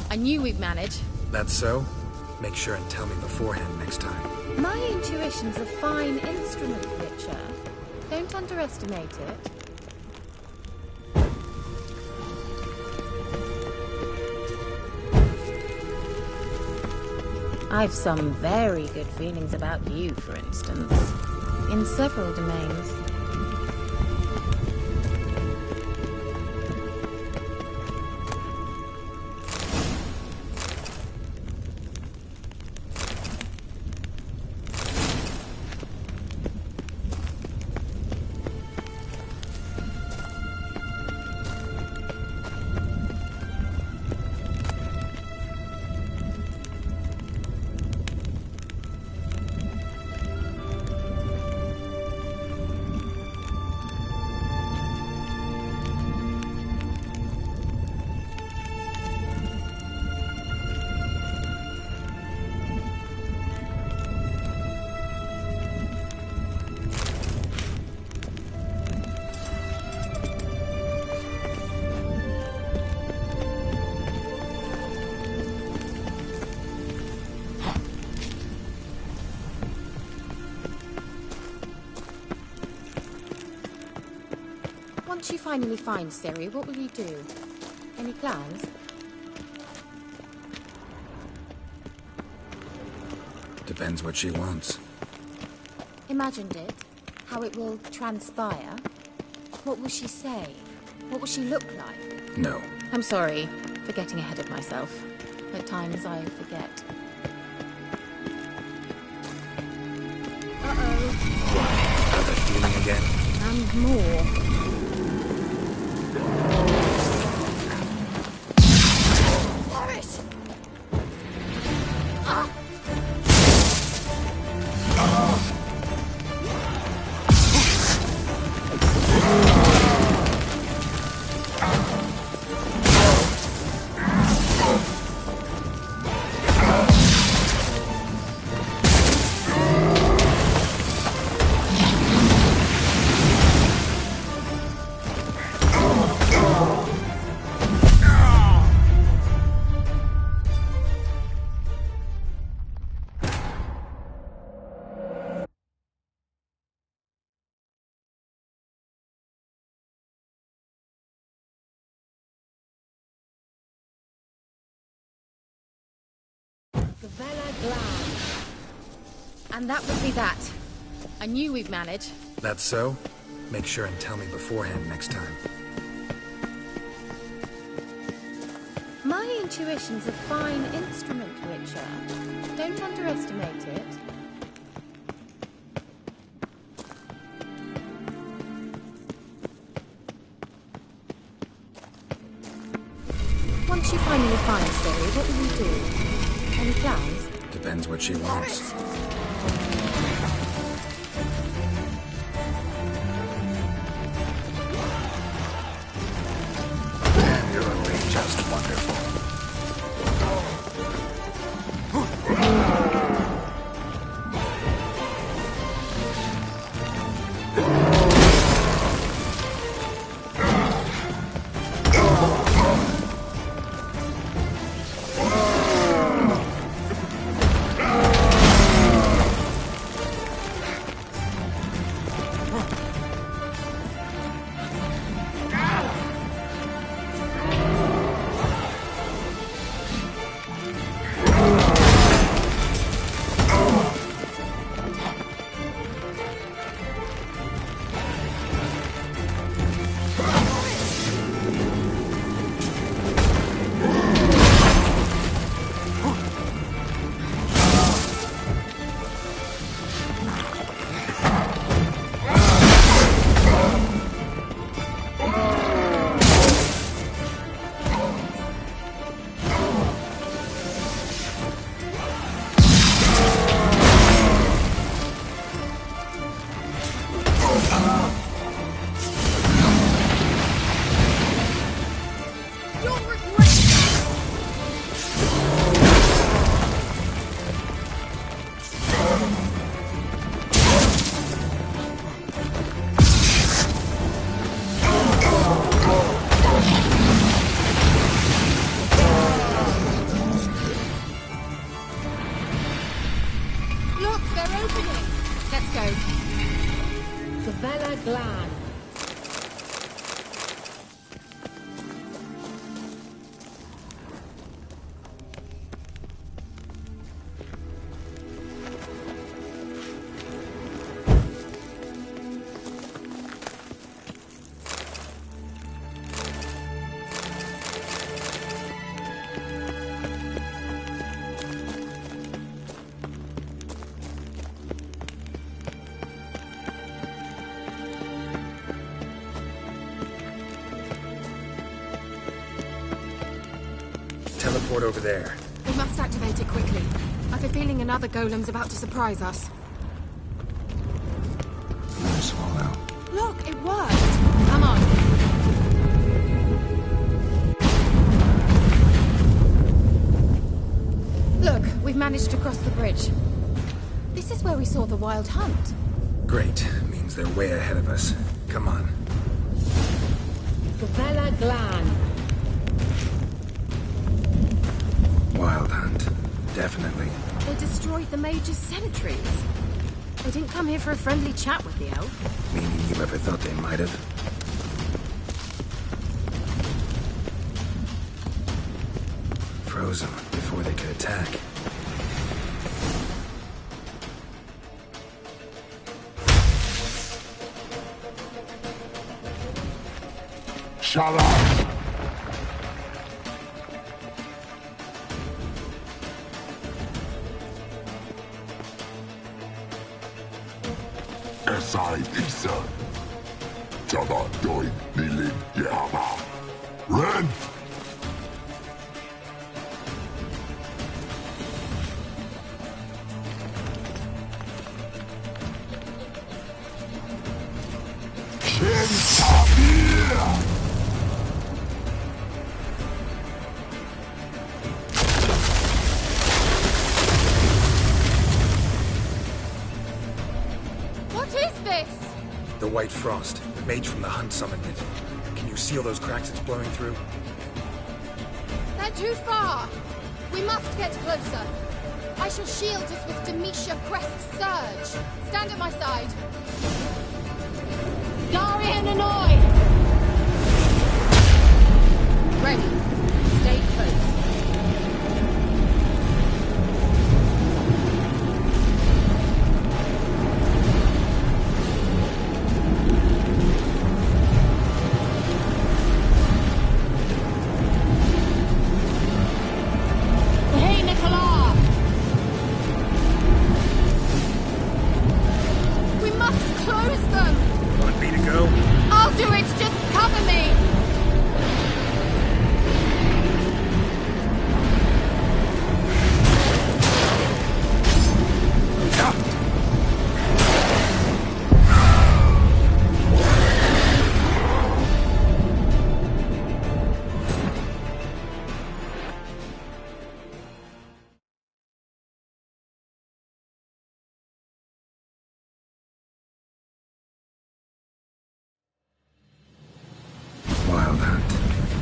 I knew we'd manage. That's so? Make sure and tell me beforehand next time. My intuition's a fine instrument, Witcher. Don't underestimate it. I've some very good feelings about you, for instance. In several domains. Once you finally find Ciri, what will you do? Any plans? Depends what she wants. Imagined it? How it will transpire? What will she say? What will she look like? No. I'm sorry for getting ahead of myself. At times I forget. What? Got that feeling again? And more. The Vela Glan. And that would be that. I knew we'd manage. That's so? Make sure and tell me beforehand next time. My intuition's a fine instrument, Witcher. Don't underestimate it. Once you finally find Ciri, what will you do? Any plans? Depends what she wants. And you're only just wonderful. Glan. Teleport over there. We must activate it quickly. I've a feeling another golem's about to surprise us. Another swallow. Look, it worked! Come on. Look, we've managed to cross the bridge. This is where we saw the wild hunt. Great. Means they're way ahead of us. Come on. Vela Glan. Wild hunt. Definitely. They destroyed the Mage's sentries. They didn't come here for a friendly chat with the elf. Meaning you ever thought they might have? Froze them before they could attack. Shut up! Esai Isa. Jabba Doin Nilin Yama. Ren! Ken Tabir! The White Frost. The mage from the hunt summoned it. Can you seal those cracks it's blowing through? They're too far! We must get closer. I shall shield us with Demetia Crest's surge. Stand at my side. Darian Annoy! Ready. Stay close.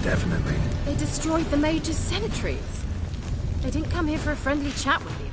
Definitely. They destroyed the Mage's sentries. They didn't come here for a friendly chat with you.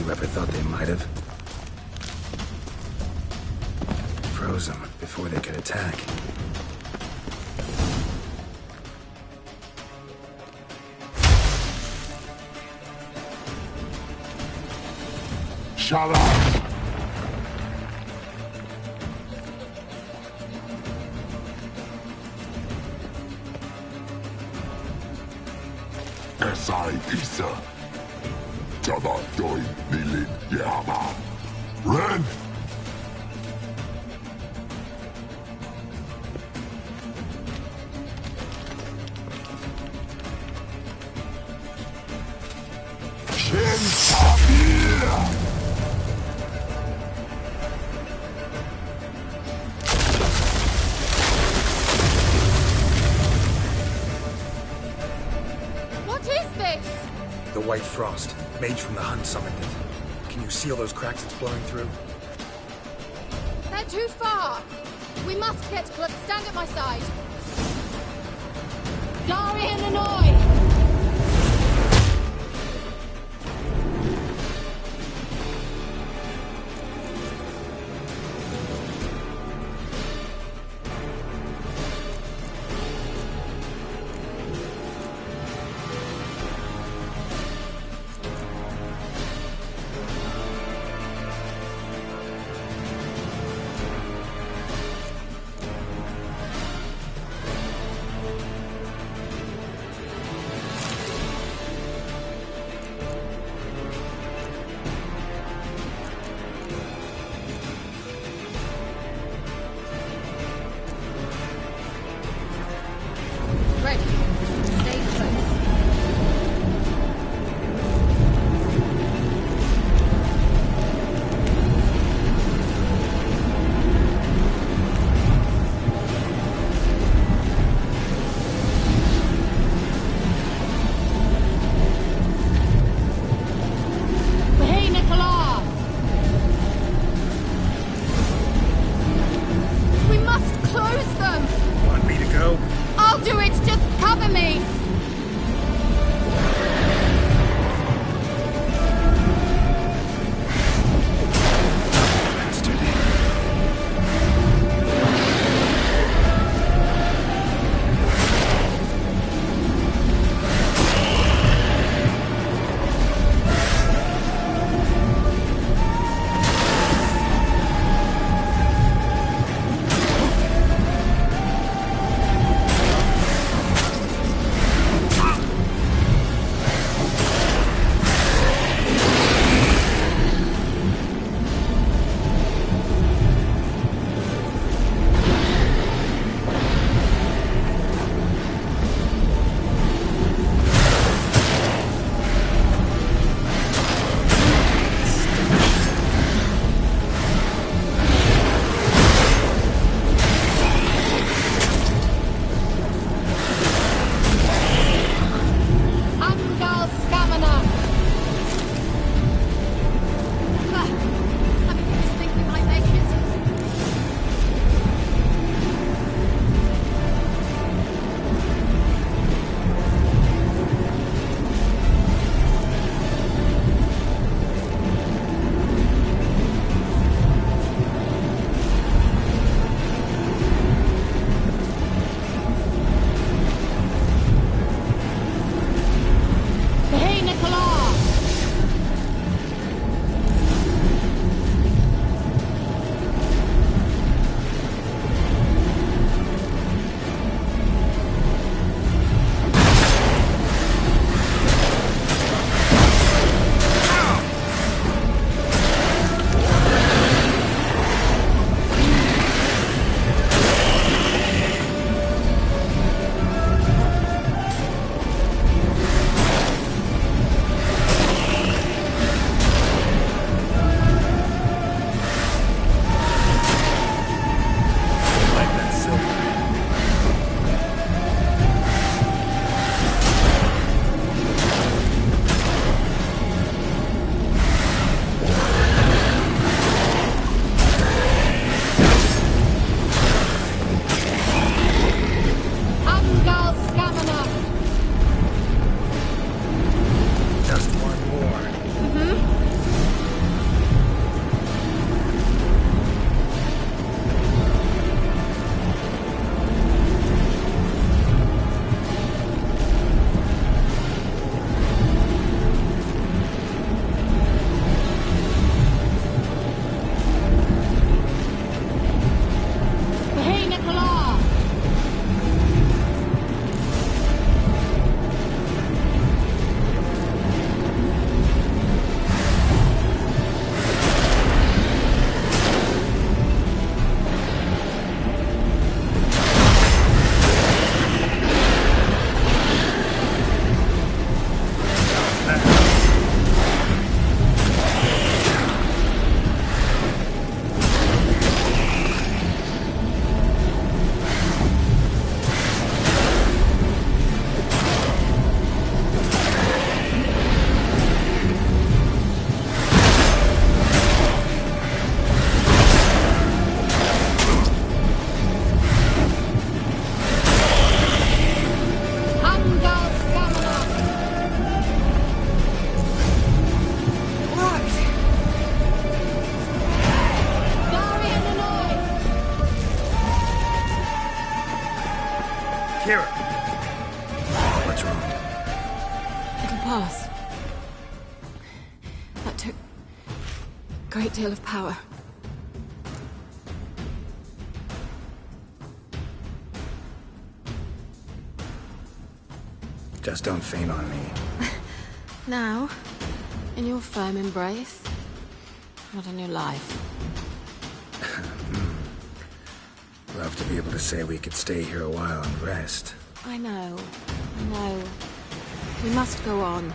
You ever thought they might have? Froze them before they could attack. Shut up! Esai Isa. Jabba Doi Nilin Yama. Ren! Shin Sabir! What is this? The White Frost. Mage from the Hunt summoned it. Can you seal those cracks it's blowing through? They're too far. We must get close. Stand at my side. Dari and Hanoi! Kira! What's wrong? It'll pass. That took a great deal of power. Just don't faint on me. Now, in your firm embrace, not in your life. Love to be able to say we could stay here a while and rest. I know. We must go on.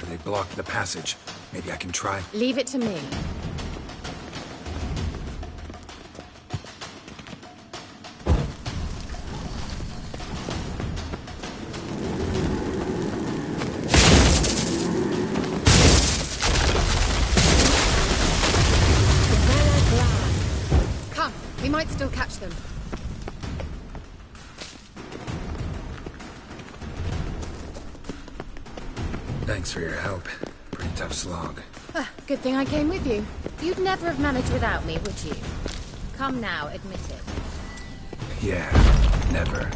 They blocked the passage. Maybe I can try. Leave it to me. Come, we might still catch them. Thanks for your help. Pretty tough slog. Good thing I came with you. You'd never have managed without me, would you? Come now, admit it. Yeah, never.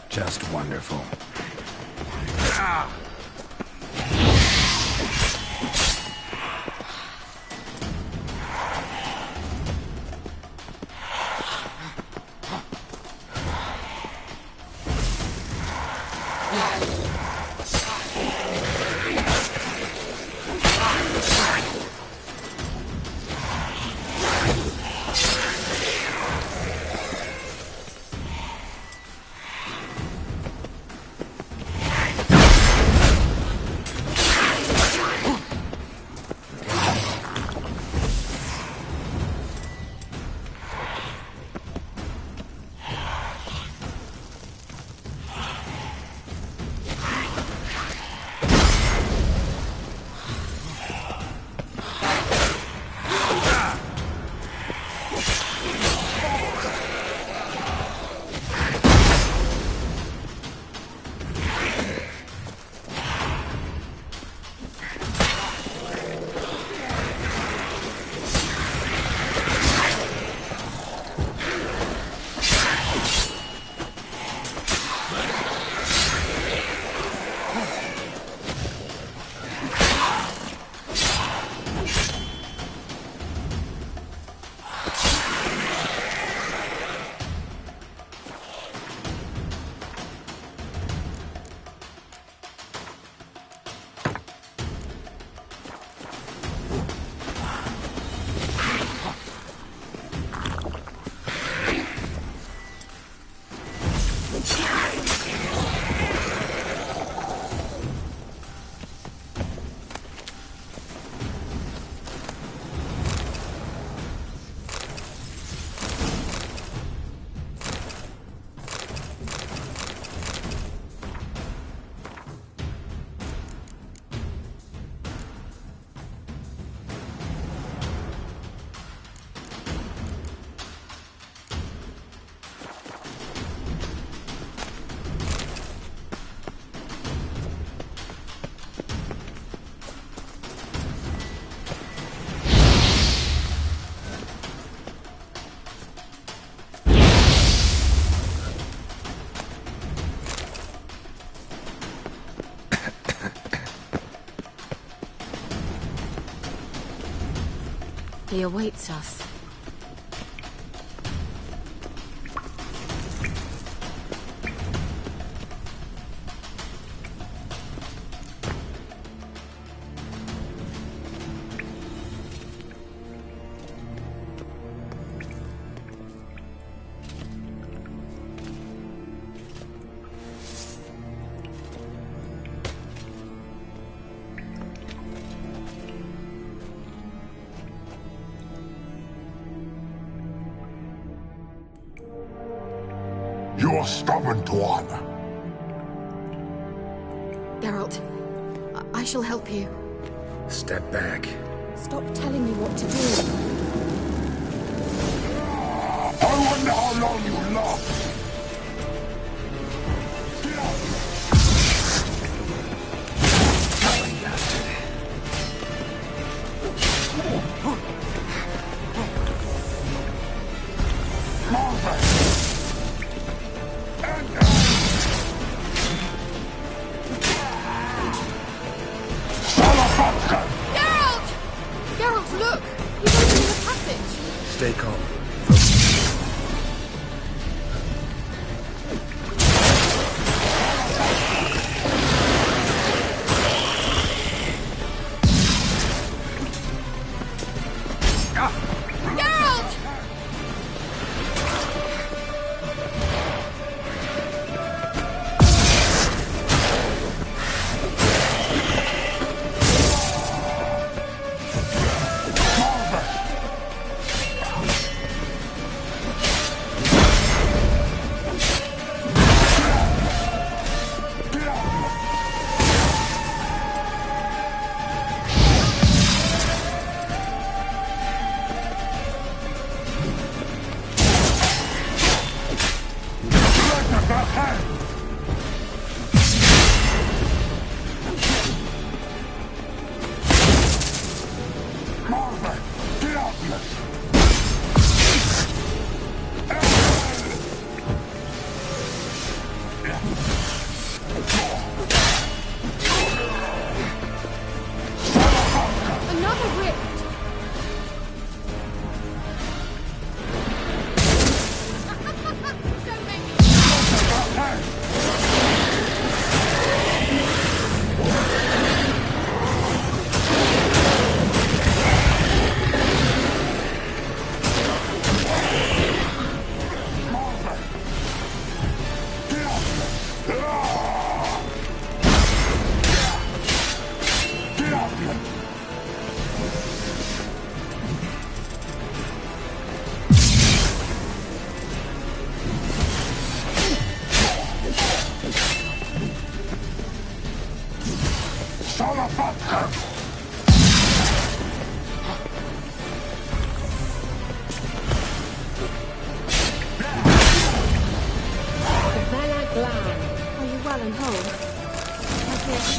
Just wonderful. Ah! He awaits us. You stubborn one. Geralt, I shall help you. Step back. Stop telling me what to do. I wonder how long you last. Geralt, look! He's opening the passage! Stay calm.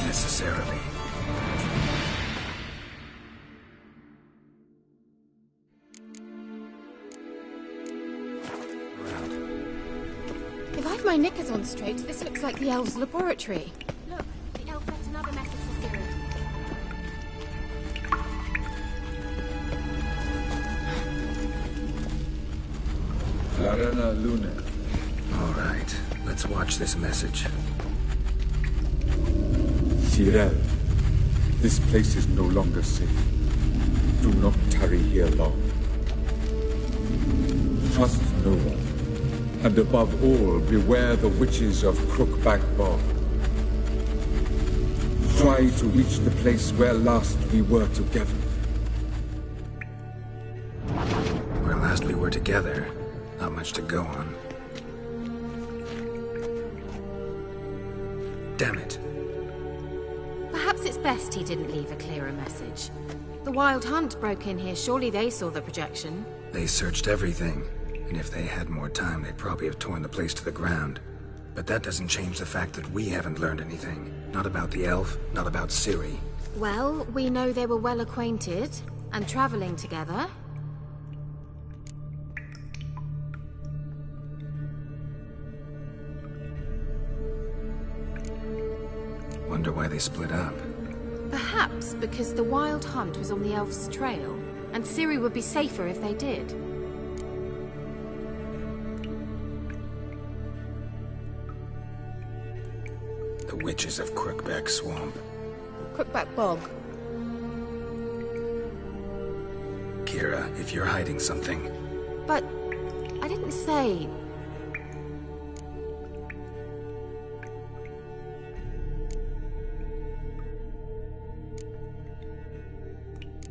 Necessarily. If I've my knickers on straight, this looks like the elves' laboratory. Look, the elf left another message for Ciri. Larena Luna. All right, let's watch this message. Tyrell, this place is no longer safe. Do not tarry here long. Trust no one. And above all, beware the witches of Crookback Bog. Try to reach the place where last we were together. Where last we were together, not much to go on. Damn it. Perhaps it's best he didn't leave a clearer message. The Wild Hunt broke in here. Surely they saw the projection. They searched everything, and if they had more time, they'd probably have torn the place to the ground. But that doesn't change the fact that we haven't learned anything. Not about the elf, not about Ciri. Well, we know they were well acquainted and traveling together. Wonder why they split up. Perhaps because the Wild Hunt was on the elf's trail, and Ciri would be safer if they did. The witches of Crookback Swamp. Crookback Bog. Kira, if you're hiding something... But I didn't say...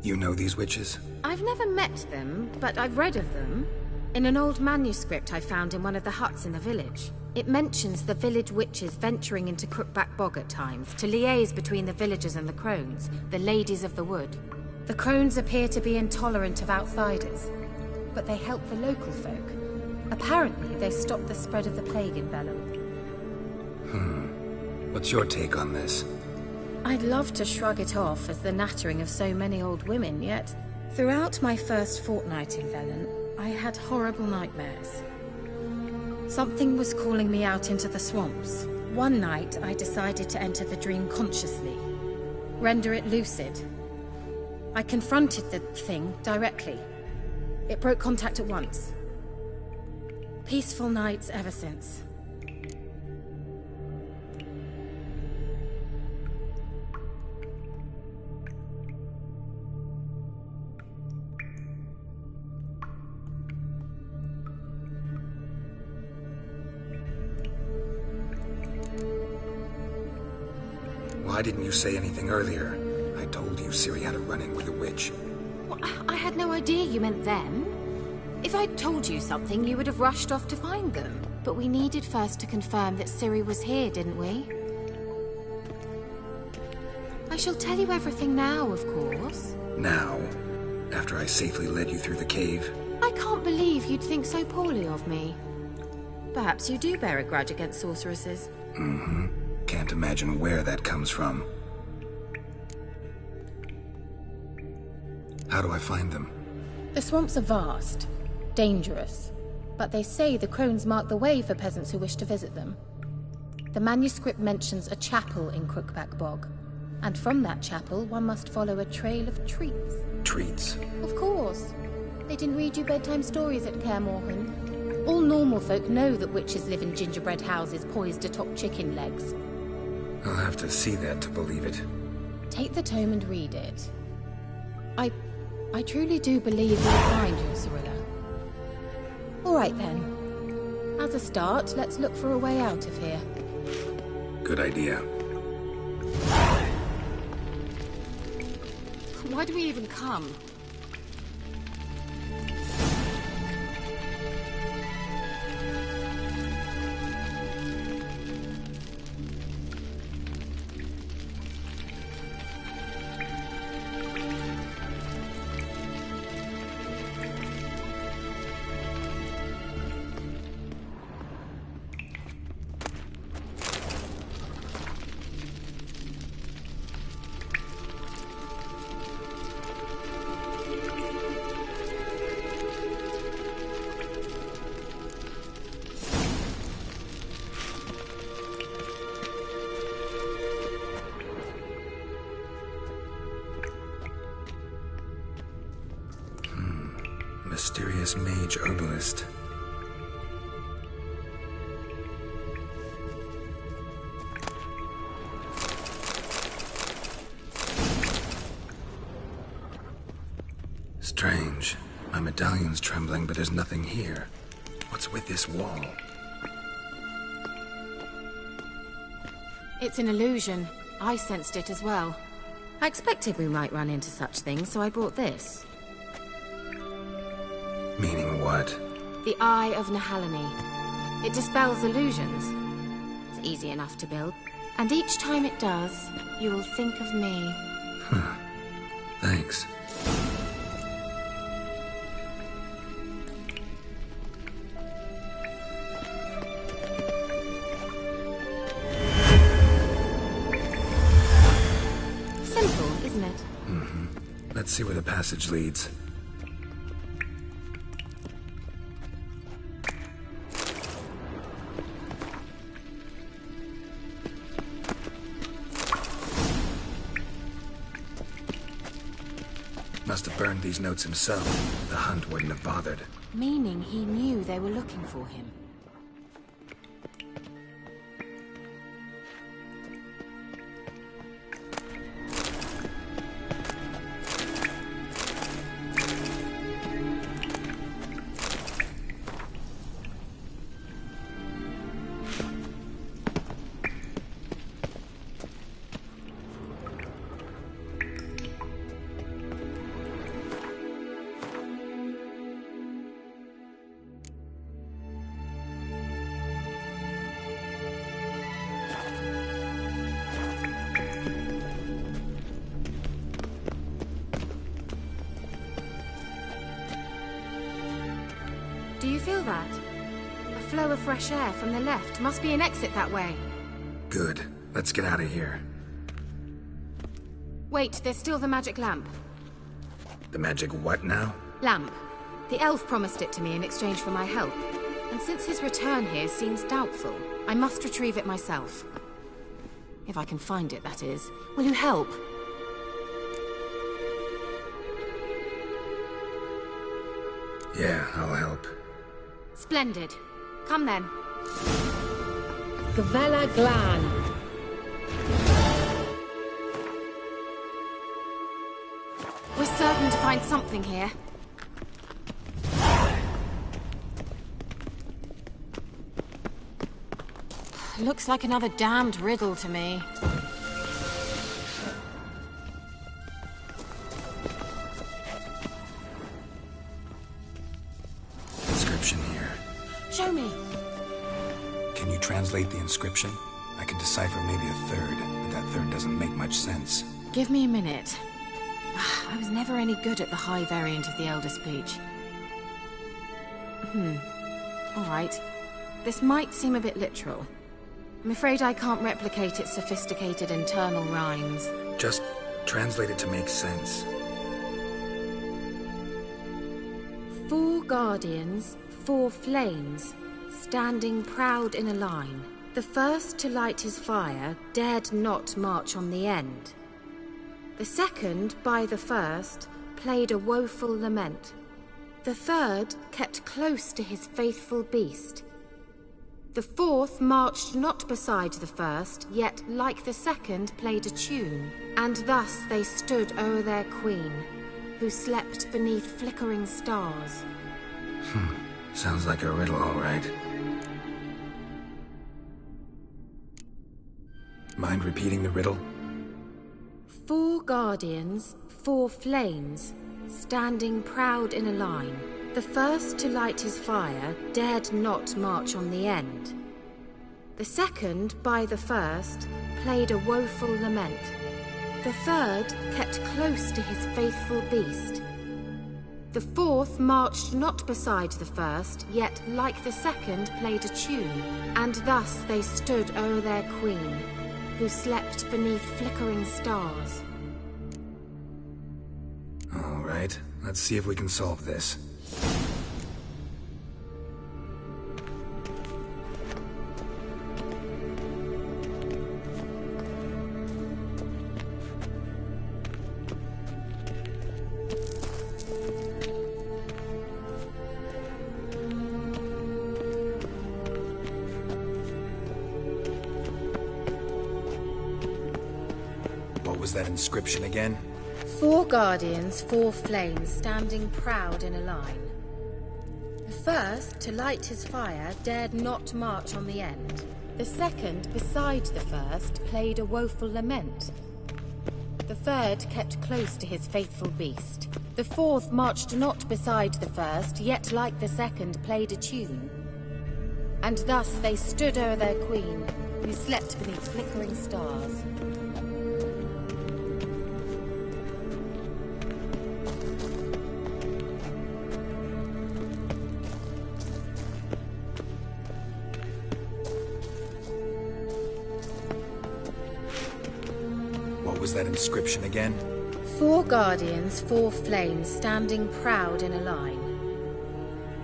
You know these witches? I've never met them, but I've read of them. In an old manuscript I found in one of the huts in the village. It mentions the village witches venturing into Crookback Bog at times to liaise between the villagers and the crones, the ladies of the wood. The crones appear to be intolerant of outsiders, but they help the local folk. Apparently, they stopped the spread of the plague in Bellum. What's your take on this? I'd love to shrug it off as the nattering of so many old women, yet throughout my first fortnight in Velen, I had horrible nightmares. Something was calling me out into the swamps. One night, I decided to enter the dream consciously, render it lucid. I confronted the thing directly. It broke contact at once. Peaceful nights ever since. Why didn't you say anything earlier? I told you Ciri had a run-in with a witch. Well, I had no idea you meant them. If I'd told you something, you would have rushed off to find them. But we needed first to confirm that Ciri was here, didn't we? I shall tell you everything now, of course. Now? After I safely led you through the cave? I can't believe you'd think so poorly of me. Perhaps you do bear a grudge against sorceresses. Mm-hmm. Can't imagine where that comes from. How do I find them? The swamps are vast, dangerous, but they say the crones mark the way for peasants who wish to visit them. The manuscript mentions a chapel in Crookback Bog, and from that chapel one must follow a trail of treats. Treats? Of course. They didn't read you bedtime stories at Kaer Morhen. All normal folk know that witches live in gingerbread houses poised atop chicken legs. I'll have to see that to believe it. Take the tome and read it. I truly do believe you'll find your Cirilla. All right then. As a start, let's look for a way out of here. Good idea. Why do we even come? Mysterious mage herbalist. Strange. My medallion's trembling, but there's nothing here. What's with this wall? It's an illusion. I sensed it as well. I expected we might run into such things, so I brought this. Meaning what? The Eye of Nehaleni. It dispels illusions. It's easy enough to build. And each time it does, you will think of me. Thanks. Simple, isn't it? Mm-hmm. Let's see where the passage leads. Must have burned these notes himself. The hunt wouldn't have bothered. Meaning he knew they were looking for him. feel that? A flow of fresh air from the left. Must be an exit that way. Good. Let's get out of here. Wait, there's still the magic lamp. The magic what now? Lamp. The elf promised it to me in exchange for my help. And since his return here seems doubtful, I must retrieve it myself. If I can find it, that is. Will you help? Yeah, I'll help. Splendid. Come then. Gavella Glan. We're certain to find something here. Looks like another damned riddle to me. Inscription here. Show me. Can you translate the inscription? I can decipher maybe a third, but that third doesn't make much sense. Give me a minute. I was never any good at the high variant of the Elder Speech. All right. This might seem a bit literal. I'm afraid I can't replicate its sophisticated internal rhymes. Just translate it to make sense. 4 guardians, 4 flames, standing proud in a line. The first to light his fire dared not march on the end. The second, by the first, played a woeful lament. The third kept close to his faithful beast. The fourth marched not beside the first, yet like the second played a tune. And thus they stood o'er their queen, who slept beneath flickering stars. Sounds like a riddle, all right. Mind repeating the riddle? 4 guardians, 4 flames, standing proud in a line. The first to light his fire dared not march on the end. The second, by the first, played a woeful lament. The third kept close to his faithful beast. The fourth marched not beside the first, yet like the second played a tune. And thus they stood o'er their queen, who slept beneath flickering stars. All right, let's see if we can solve this. What was that inscription again? 4 guardians, 4 flames, standing proud in a line. The first, to light his fire, dared not march on the end. The second, beside the first, played a woeful lament. The third kept close to his faithful beast. The fourth marched not beside the first, yet like the second played a tune. And thus they stood o'er their queen, who slept beneath flickering stars. What was that inscription again? 4 guardians, 4 flames, standing proud in a line.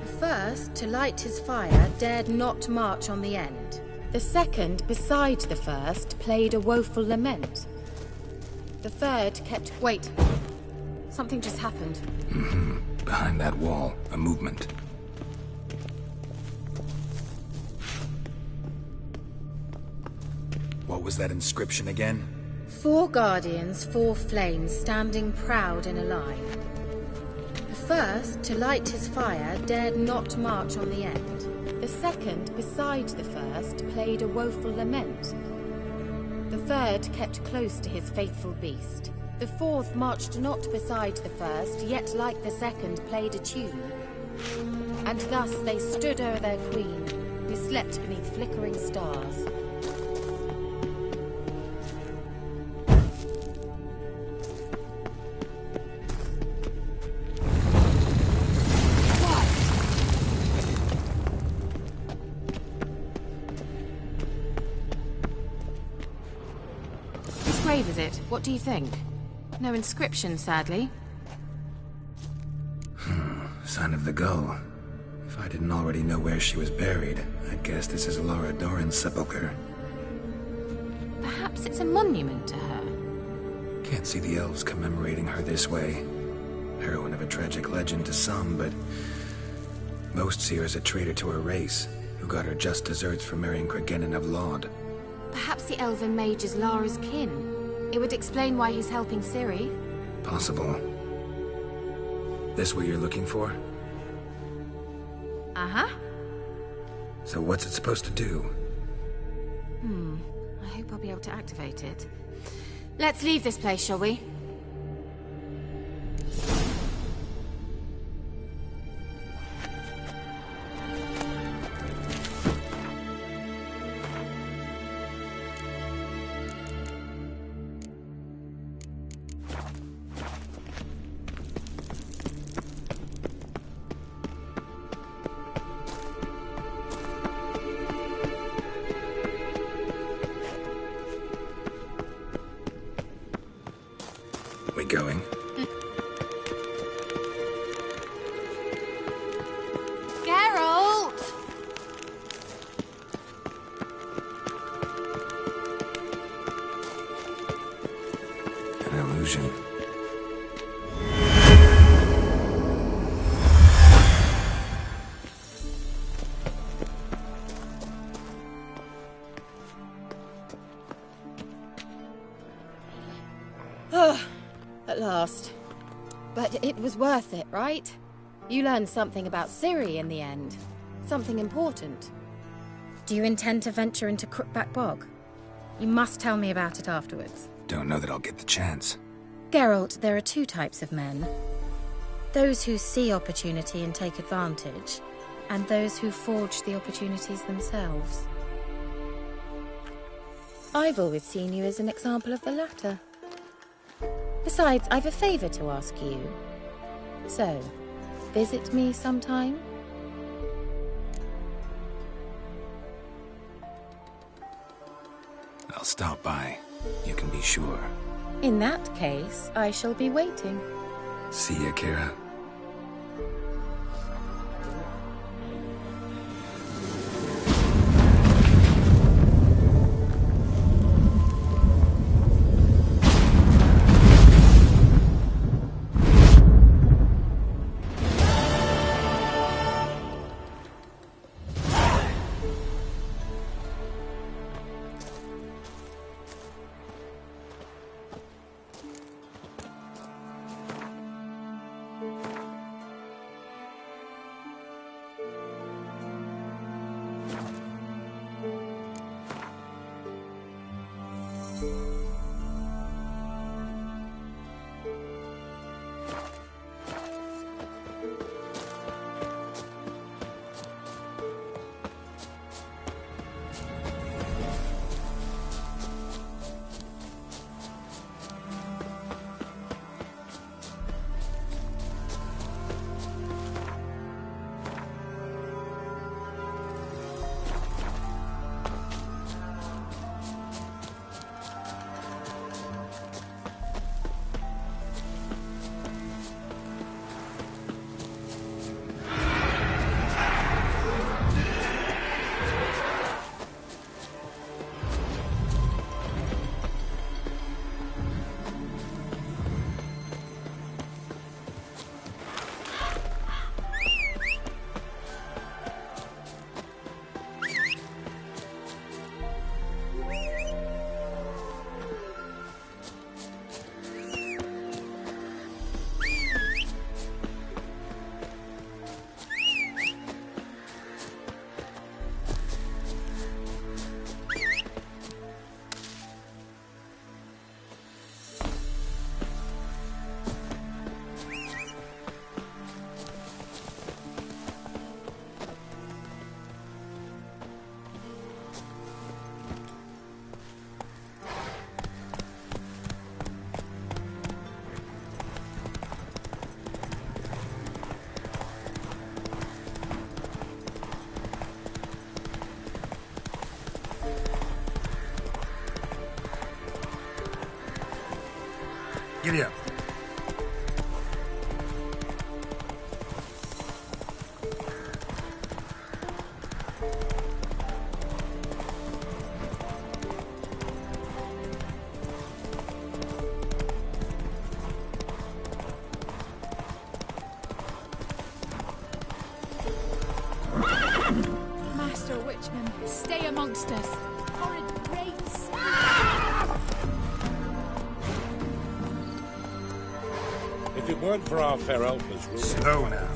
The first, to light his fire, dared not march on the end. The second, beside the first, played a woeful lament. The third kept... Wait. Something just happened. Behind that wall, a movement. What was that inscription again? 4 guardians, 4 flames, standing proud in a line. The first, to light his fire, dared not march on the end. The second, beside the first, played a woeful lament. The third kept close to his faithful beast. The fourth marched not beside the first, yet like the second played a tune. And thus they stood o'er their queen, who slept beneath flickering stars. grave, is it? What do you think? No inscription, sadly. Sign of the gull. If I didn't already know where she was buried, I'd guess this is Lara Dorren's sepulchre. Perhaps it's a monument to her. Can't see the elves commemorating her this way. Heroine of a tragic legend to some, but most see her as a traitor to her race, who got her just desserts for marrying Cregennan of Laud. Perhaps the elven mage is Lara's kin. It would explain why he's helping Ciri. Possible. This what you're looking for? Uh-huh. So what's it supposed to do? I hope I'll be able to activate it. Let's leave this place, shall we? We going? Geralt! An illusion. At last. But it was worth it, right? You learned something about Ciri in the end. Something important. Do you intend to venture into Crookback Bog? You must tell me about it afterwards. Don't know that I'll get the chance. Geralt, there are two types of men. Those who see opportunity and take advantage, and those who forge the opportunities themselves. I've always seen you as an example of the latter. Besides, I've a favor to ask you. So, visit me sometime? I'll stop by. You can be sure. In that case, I shall be waiting. See ya, Kira. Giddy up. Master Witchman, stay amongst us. Horrid wraiths. If it weren't for our fair helpers... Slow now.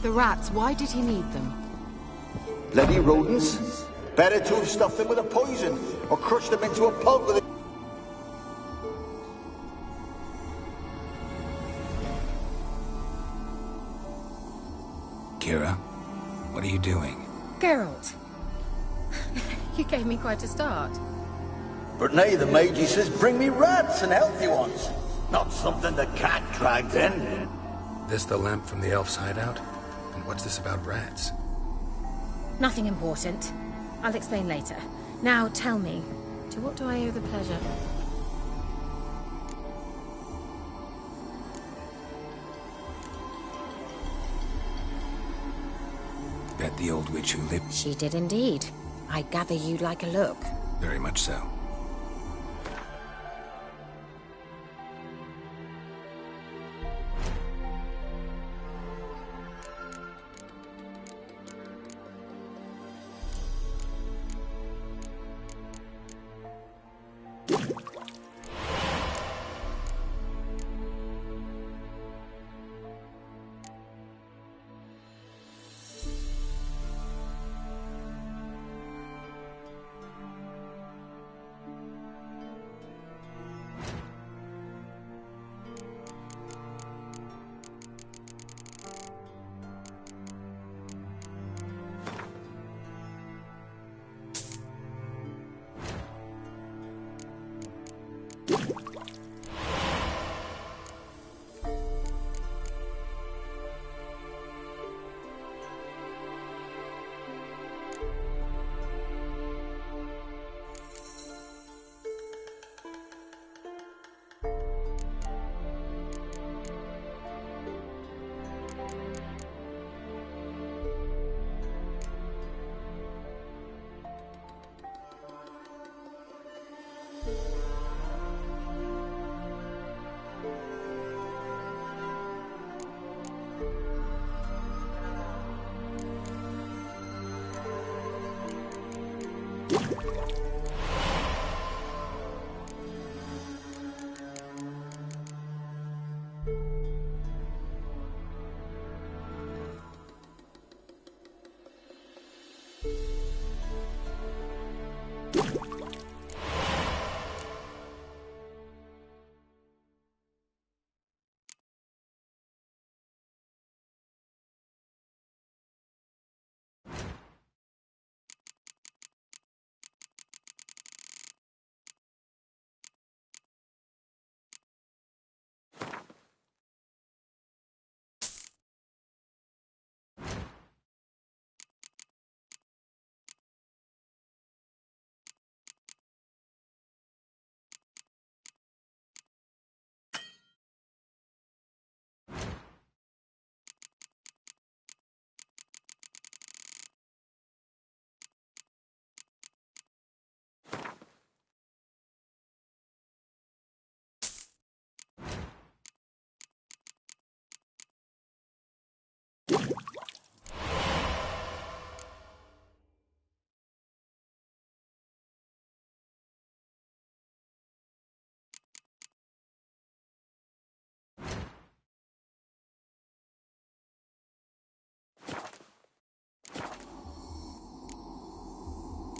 The rats, why did he need them? Bloody rodents. Better to have stuffed them with a poison, or crushed them into a pulp with a... Kira, what are you doing? Geralt. You gave me quite a start. But nay, the mage says, bring me rats and healthy ones. Not something the cat dragged in. This the lamp from the elf's hideout? And what's this about rats? Nothing important. I'll explain later. Now tell me, to what do I owe the pleasure? Bet the old witch who lived... She did indeed. I gather you'd like a look. Very much so.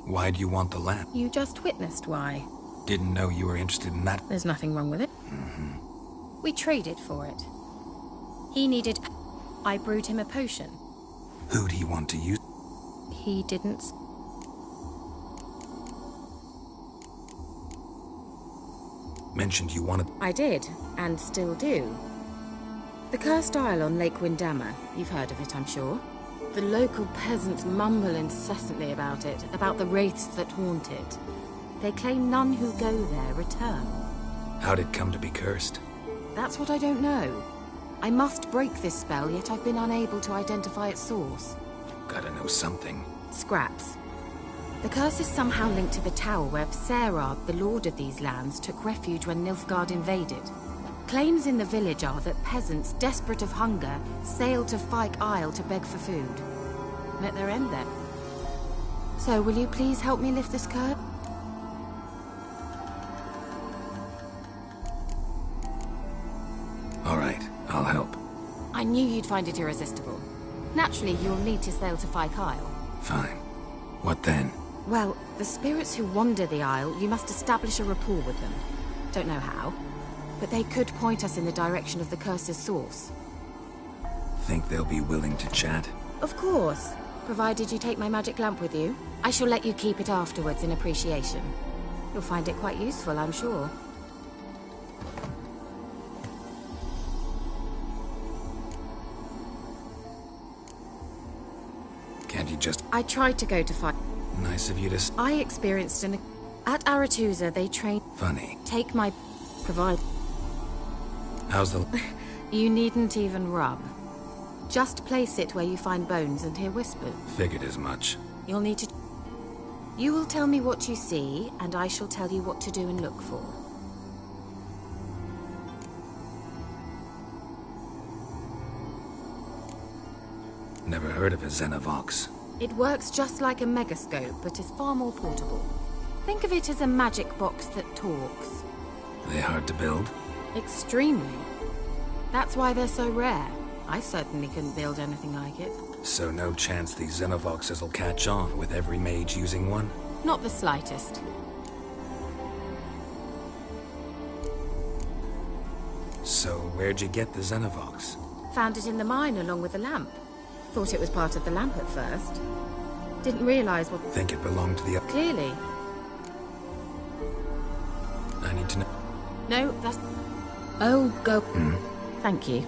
Why do you want the lamp? You just witnessed why. Didn't know you were interested in that. There's nothing wrong with it. We traded for it. He needed... I brewed him a potion. Who'd he want to use? He didn't... Mentioned you wanted... I did, and still do. The Cursed Isle on Lake Windammer. You've heard of it, I'm sure. The local peasants mumble incessantly about it, about the wraiths that haunt it. They claim none who go there return. How'd it come to be cursed? That's what I don't know. I must break this spell, yet I've been unable to identify its source. Gotta know something. Scraps. The curse is somehow linked to the tower where Serag, the lord of these lands, took refuge when Nilfgaard invaded. Claims in the village are that peasants, desperate of hunger, sailed to Fyke Isle to beg for food. Met their end there. So, will you please help me lift this curse? All right, I'll help. I knew you'd find it irresistible. Naturally, you'll need to sail to Fyke Isle. Fine. What then? Well, the spirits who wander the Isle, you must establish a rapport with them. Don't know how, but they could point us in the direction of the curse's source. Think they'll be willing to chat? Of course, provided you take my magic lamp with you. I shall let you keep it afterwards in appreciation. You'll find it quite useful, I'm sure. Can't you just... I tried to go to Fyke. Nice of you to... I experienced an... At Aretuza, they train... Funny. Take my... Provide... How's the... You needn't even rub. Just place it where you find bones and hear whispers. Figured as much. You'll need to... You will tell me what you see, and I shall tell you what to do and look for. Never heard of a Xenovox. It works just like a megascope, but is far more portable. Think of it as a magic box that talks. They hard to build? Extremely. That's why they're so rare. I certainly couldn't build anything like it. So no chance these Xenovoxes will catch on with every mage using one? Not the slightest. So where'd you get the Xenovox? Found it in the mine along with the lamp. Thought it was part of the lamp at first. Didn't realize what... Think it belonged to the... Clearly. I need to know... No, that's... Oh, go... Thank you.